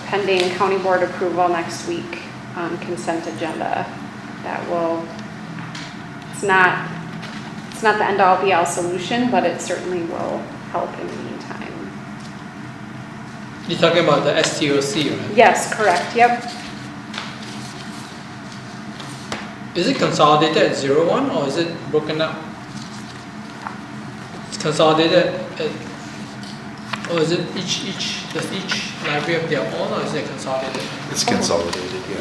pending county board approval next week on consent agenda, it's not the end all be all solution, but it certainly will help in the meantime. You're talking about the STOC, right? Yes, correct, yep. Is it consolidated at 01 or is it broken up? It's consolidated at, or is it does each library have their own, or is it consolidated? It's consolidated, yeah.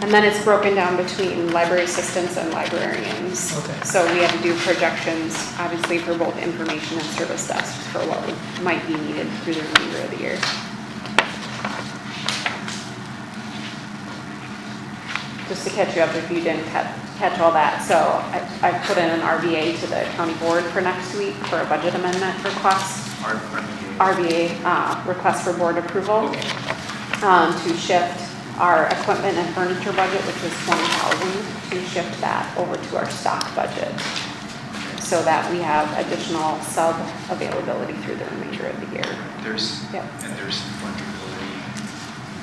And then it's broken down between library assistants and librarians. Okay. So we have to do projections, obviously, for both information and service desks for what might be needed through the remainder of the year. Just to catch you up if you didn't catch all that. So I put in an RVA to the county board for next week for a budget amendment request. RVA, request for board approval. To shift our equipment and furniture budget, which was $20,000, to shift that over to our stock budget so that we have additional sub availability through the remainder of the year. There's flexibility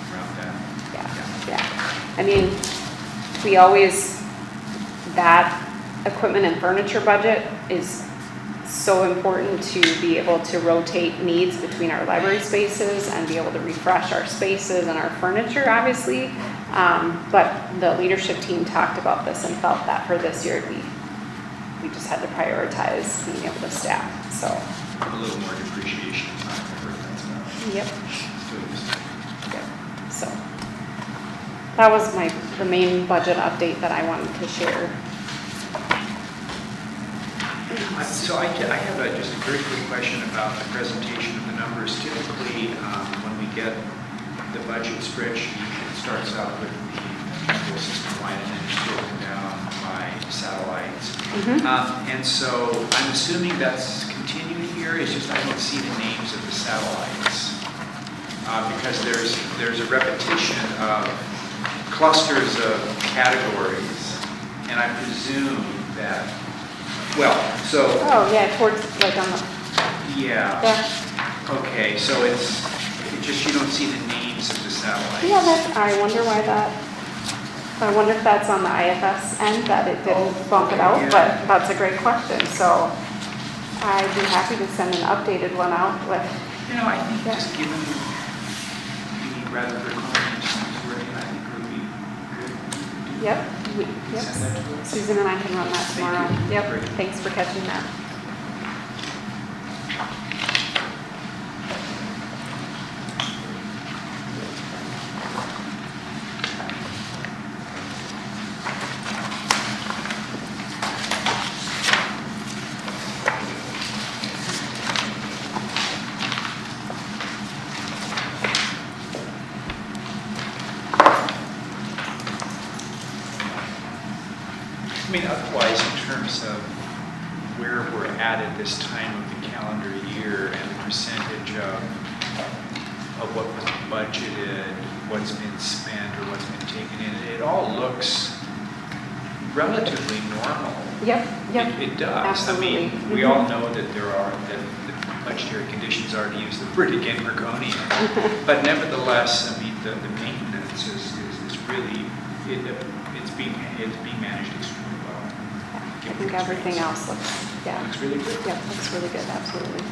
around that. Yeah. I mean, that equipment and furniture budget is so important to be able to rotate needs between our library spaces and be able to refresh our spaces and our furniture, obviously. But the leadership team talked about this and felt that for this year, we just had to prioritize being able to staff, so. A little more depreciation is not covered, that's not. Yep. So that was the main budget update that I wanted to share. So I have just a very quick question about the presentation of the numbers. Typically, when we get the budget spreadsheet, it starts out with the whole system-wide and then it's broken down by satellites. And so I'm assuming that's continued here. It's just I don't see the names of the satellites because there's a repetition of clusters of categories, and I presume that. Oh, yeah, towards, like on the. Yeah. Okay, so it's just you don't see the names of the satellites. Yeah, I wonder if that's on the IFS end that it didn't bump it out, but that's a great question. So I'd be happy to send an updated one out with. I think just given the rather draconian wording, I think it would be good. Yep. Send that to us. Susan and I can run that tomorrow. Thank you. Yep, Great. thanks for catching that. percentage of what was budgeted, what's been spent, or what's been taken in, it all looks relatively normal. Yep, yep. It does. Absolutely. I mean, we all know that that the budgetary conditions are, to use the word again, draconian. But nevertheless, I mean, the maintenance is really, it's being managed extremely well. I think everything else looks, yeah. Looks really good. Yep, looks really good, absolutely.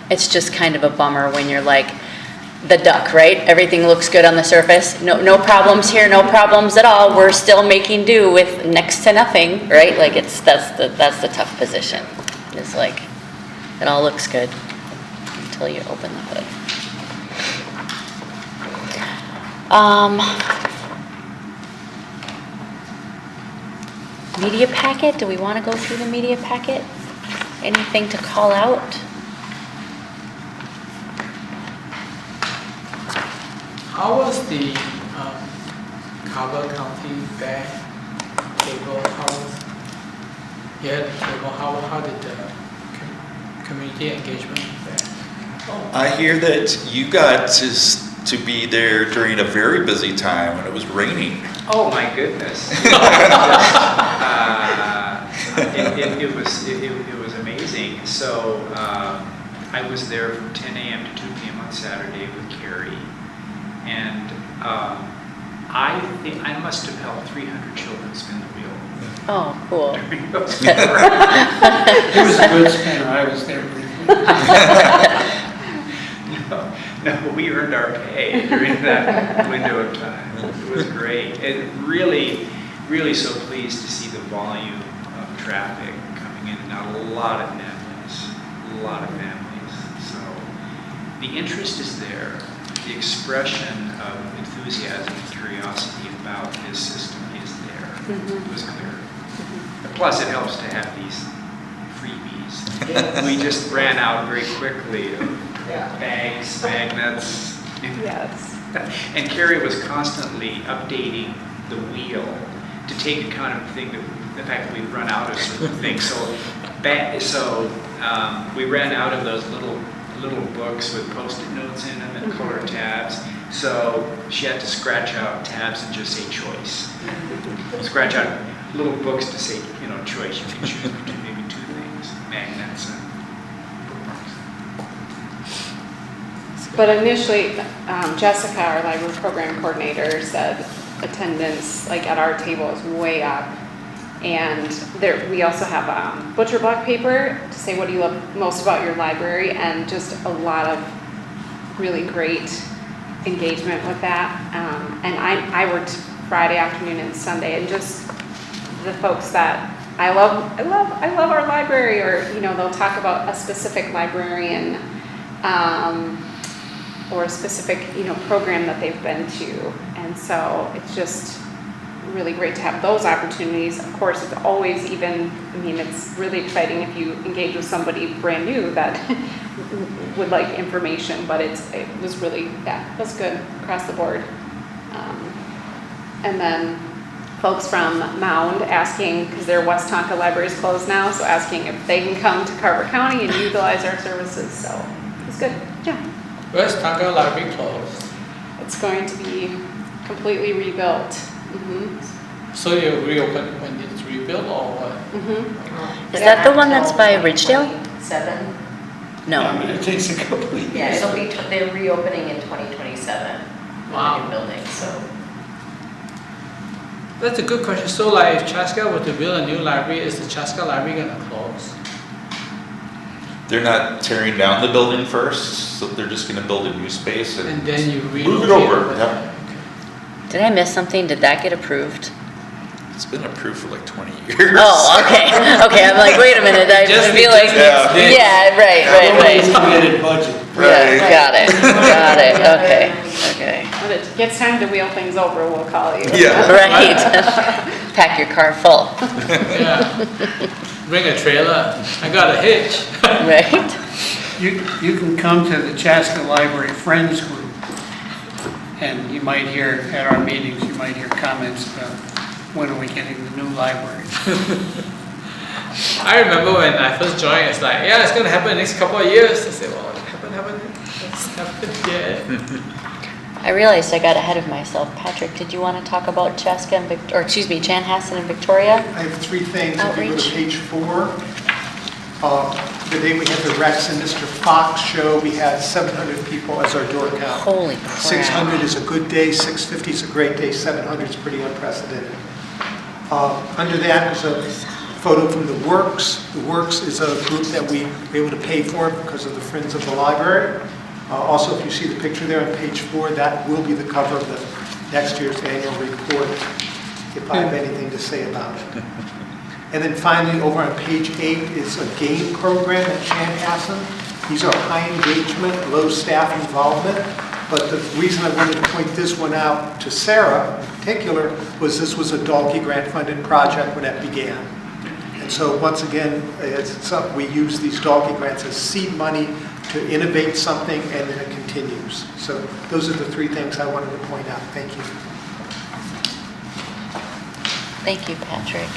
It's just kind of a bummer when you're like the duck, right? Everything looks good on the surface. No problems here, no problems at all. We're still making do with next to nothing, right? Like that's the tough position. It's like it all looks good until you open the hood. Media packet. Do we want to go through the media packet? Anything to call out? How was the Carver County bag table? How was the table? How did the community engagement there? I hear that you got to be there during a very busy time when it was raining. Oh my goodness! It was amazing. So I was there from 10 a.m. to 2 p.m. on Saturday with Carrie, and I think I must have helped 300 children spin the wheel. Oh, cool. It was a good spinner, I was there briefly. No, we earned our pay during that window of time. It was great. And really so pleased to see the volume of traffic coming in and out. A lot of families. So the interest is there. The expression of enthusiasm and curiosity about this system is there. It was clear. Plus, it helps to have these freebies. Yes. We just ran out very quickly of bags, magnets. Yes. And Carrie was constantly updating the wheel to take account of the fact that we've run out of certain things. So we ran out of those little books with Post-it notes in them and color tabs. So she had to scratch out tabs and just say choice. Scratch out little books to say, choice. You can choose between maybe two things, magnets and bookmarks. But initially, Jessica, our library program coordinator, said attendance, like at our table, is way up. And we also have butcher block paper to say what do you love most about your library, and just a lot of really great engagement with that. And I worked Friday afternoon and Sunday, and just the folks that I love our library, or they'll talk about a specific librarian or a specific program that they've been to, and so it's just really great to have those opportunities. Of course, it's always it's really exciting if you engage with somebody brand new that would like information, but it was really, it was good across the board. And then folks from Mound asking, because their West Tonka library is closed now, so asking if they can come to Carver County and utilize our services, so it's good, yeah. West Tonka Library closed. It's going to be completely rebuilt. So you reopen when it's rebuilt or what? Is that the one that's by Ridgedale? 7? No. It takes a couple of years. Yeah, they're reopening in 2027. Wow. The new building, so. That's a good question. So like if Chaska were to build a new library, is the Chaska library gonna close? They're not tearing down the building first, so they're just gonna build a new space And and then you move relocate it over. over Yeah. there. Did I miss something? Did that get approved? It's been approved for like 20 years. Oh, okay. Okay, I'm like, wait a minute. I Just feel like, Yeah. yeah, right. Nobody's committed budget. Yeah, got it. Okay. When it gets time to wheel things over, we'll call you. Yeah. Right. Pack your car full, Yeah. Bring a trailer. I got a hitch. right? You can come to the Chaska Library Friends Group, and you might hear, at our meetings, you might hear comments about when are we getting the new library. I remember when I first joined, it's like, yeah, it's gonna happen in the next couple of years. I said, well, it hasn't happened yet. I realized I got ahead of myself. Patrick, did you want to talk about Chaska and Chanhassen and Victoria? I have three things. If you go Outreach. to page 4, the day we had the Rex and Mr. Fox show, we had 700 people as our door count. Holy crap. 600 is a good day, 650 is a great day, 700 is pretty unprecedented. Under that is a photo from the Works. The Works is a group that we were able to pay for because of the Friends of the Library. Also, if you see the picture there on page 4, that will be the cover of the next year's annual report, if I have anything to say about it. And then finally, over on page 8 is a game program at Chanhassen. These are high engagement, low staff involvement. But the reason I wanted to point this one out to Sarah in particular was this was a Dalkey grant funded project when that began. And so once again, we use these Dalkey grants as seed money to innovate something, and then it continues. So those are the three things I wanted to point out. Thank you. Thank you, Patrick.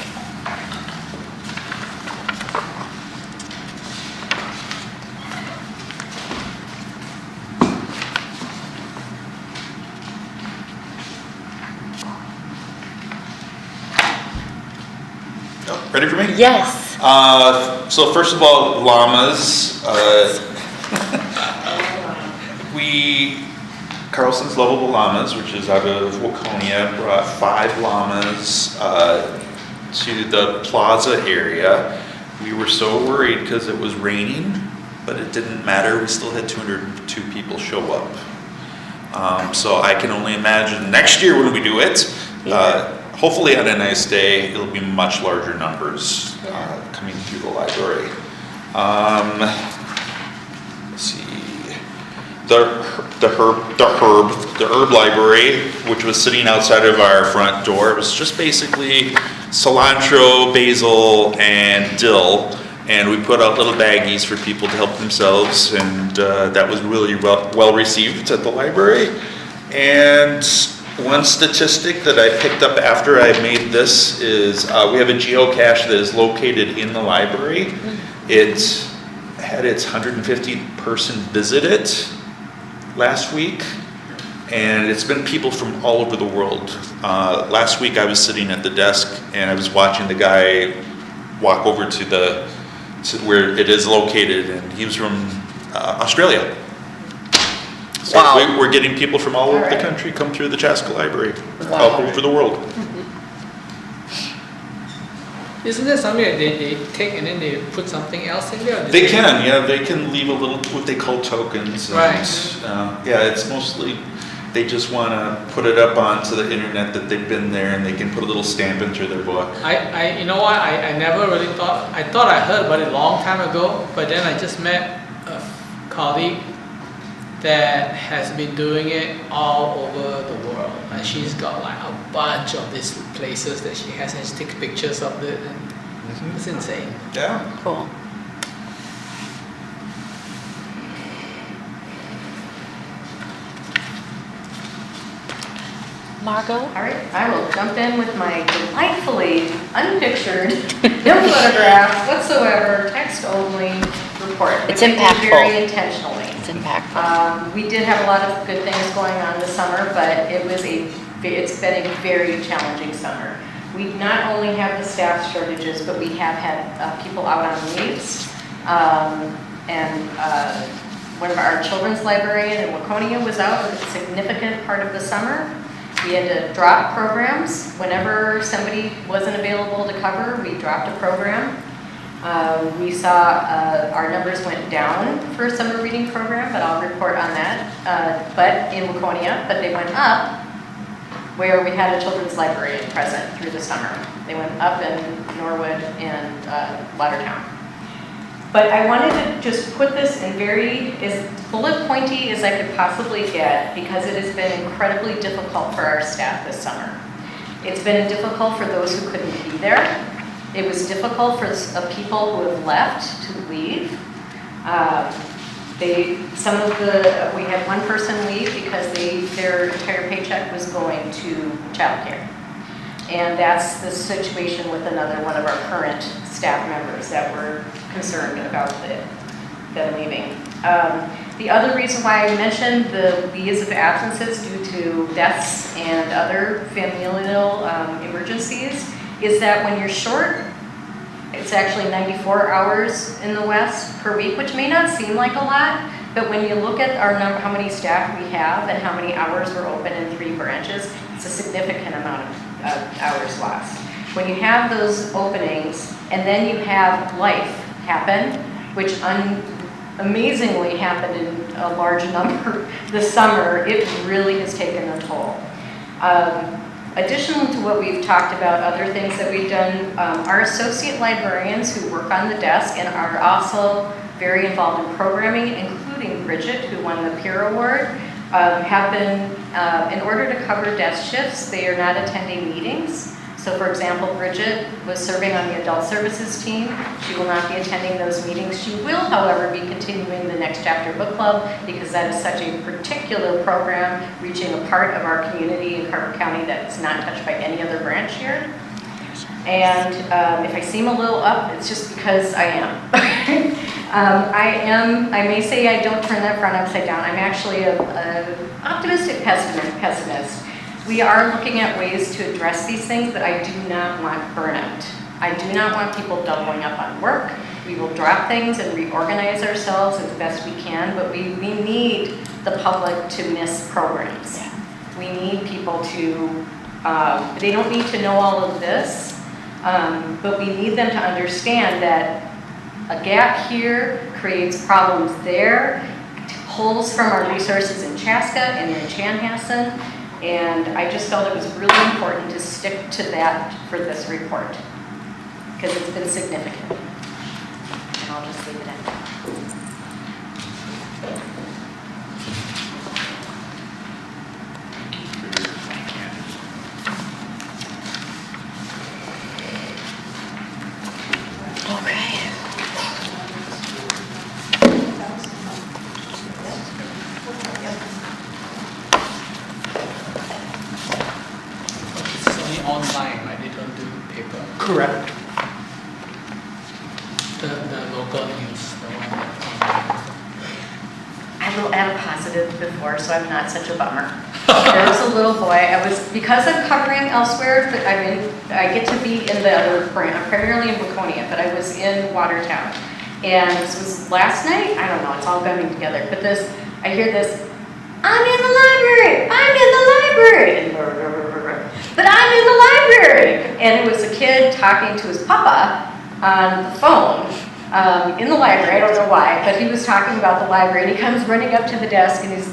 Oh, ready for me? Yes. So first of all, llamas. Carlson's Lovable Llamas, which is out of Waconia, brought 5 llamas to the plaza area. We were so worried because it was raining, but it didn't matter. We still had 202 people show up. So I can only imagine next year when we do it, hopefully on a nice day, it'll be much larger numbers coming through the library. Let's see. The herb library, which was sitting outside of our front door, it was just basically cilantro, basil, and dill, and we put out little baggies for people to help themselves, and that was really well received at the library. And one statistic that I picked up after I made this is we have a geocache that is located in the library. It had its 150 person visit it last week, and it's been people from all over the world. Last week I was sitting at the desk and I was watching the guy walk over to where it is located, and he was from Australia. So Wow. we're getting people from all over the country come through the Chaska Library, all over the world. Isn't there something that they take and then they put something else in there? They can, yeah, they can leave a little, what they call tokens. And, Right. yeah, it's mostly, they just want to put it up onto the internet that they've been there, and they can put a little stamp into their book. You know what, I never really thought I heard about it a long time ago, but then I just met a colleague that has been doing it all over the world. And she's got like a bunch of these places that she has, and she takes pictures of it, and it's insane. Yeah. Cool. Margot? All right, I will jump in with my delightfully unpictured, no photographs whatsoever, text only report. It's which I did impactful. Very intentionally. It's impactful. We did have a lot of good things going on this summer, but it's been a very challenging summer. We not only have the staff shortages, but we have had people out on leaves. One of our children's librarian in Waconia was out with a significant part of the summer. We had to drop programs. Whenever somebody wasn't available to cover, we dropped a program. We saw our numbers went down for a summer reading program, but I'll report on that. But in Waconia, but they went up where we had a children's librarian present through the summer. They went up in Norwood and Watertown. But I wanted to just put this in as bullet pointy as I could possibly get, because it has been incredibly difficult for our staff this summer. It's been difficult for those who couldn't be there. It was difficult for people who have left to leave. We had one person leave because their entire paycheck was going to childcare. And that's the situation with another one of our current staff members that we're concerned about them leaving. The other reason why I mentioned the leaves of absences due to deaths and other familial emergencies is that when you're short, it's actually 94 hours in the West per week, which may not seem like a lot, but when you look at our number, how many staff we have and how many hours we're open in 3 branches, it's a significant amount of hours lost. When you have those openings and then you have life happen, which amazingly happened in a large number this summer, it really has taken a toll. Additional to what we've talked about, other things that we've done, our associate librarians who work on the desk and are also very involved in programming, including Bridget, who won the Peer Award, have been, in order to cover desk shifts, they are not attending meetings. So for example, Bridget was serving on the adult services team. She will not be attending those meetings. She will, however, be continuing the Next Chapter Book Club because that is such a particular program reaching a part of our community in Carver County that is not touched by any other branch here. And if I seem a little up, it's just because I am. I may say I don't turn that front upside down. I'm actually an optimistic pessimist. We are looking at ways to address these things, but I do not want burnout. I do not want people doubling up on work. We will drop things and reorganize ourselves as best we can, but we need the public to miss programs. We need people to, they don't need to know all of this, but we need them to understand that a gap here creates problems there, pulls from our resources in Chaska and in Chanhassen, and I just felt it was really important to stick to that for this report, because it's been significant. And I'll just leave it at that. Okay. It's only online, right? They don't do paper. Correct. The local news, the one that. I will add a positive before, so I'm not such a bummer. There was a little boy, because I'm covering elsewhere, but I get to be in the other branch, I'm primarily in Waconia, but I was in Watertown. And this was last night, I don't know, it's all coming together, but I hear this, I'm in the library, but I'm in the library. And it was a kid talking to his papa on the phone in the library, I don't know why, but he was talking about the library, and he comes running up to the desk and he's,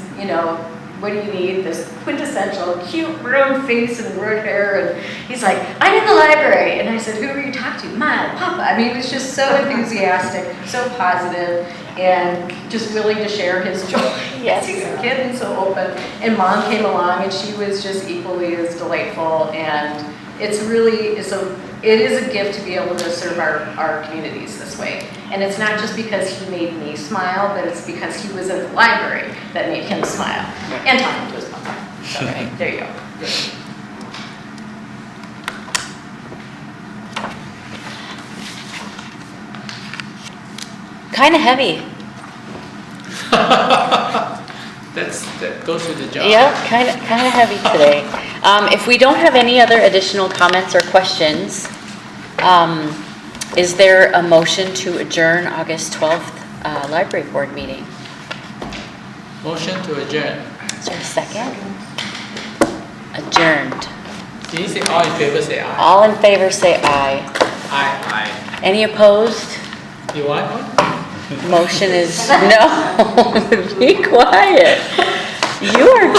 what do you need? This quintessential cute round face and red hair, and he's like, I'm in the library. And I said, who are you talking to? Mom, Papa. I mean, he was just so enthusiastic, so positive, and just willing to share his joy. Yes. He's a kid and so open. And Mom came along, and she was just equally as delightful, and it is a gift to be able to serve our communities this way. And it's not just because he made me smile, but it's because he was in the library that made him smile. And talking to his papa. So, there you go. Kind of heavy. That goes with the job. Yeah, kind of heavy today. If we don't have any other additional comments or questions, is there a motion to adjourn August 12th library board meeting? Motion to adjourn. Is there a second? Adjourned. Can you say all in favor, say aye? All in favor say aye. Aye. Any opposed? You want one? Motion is no. Be quiet. You are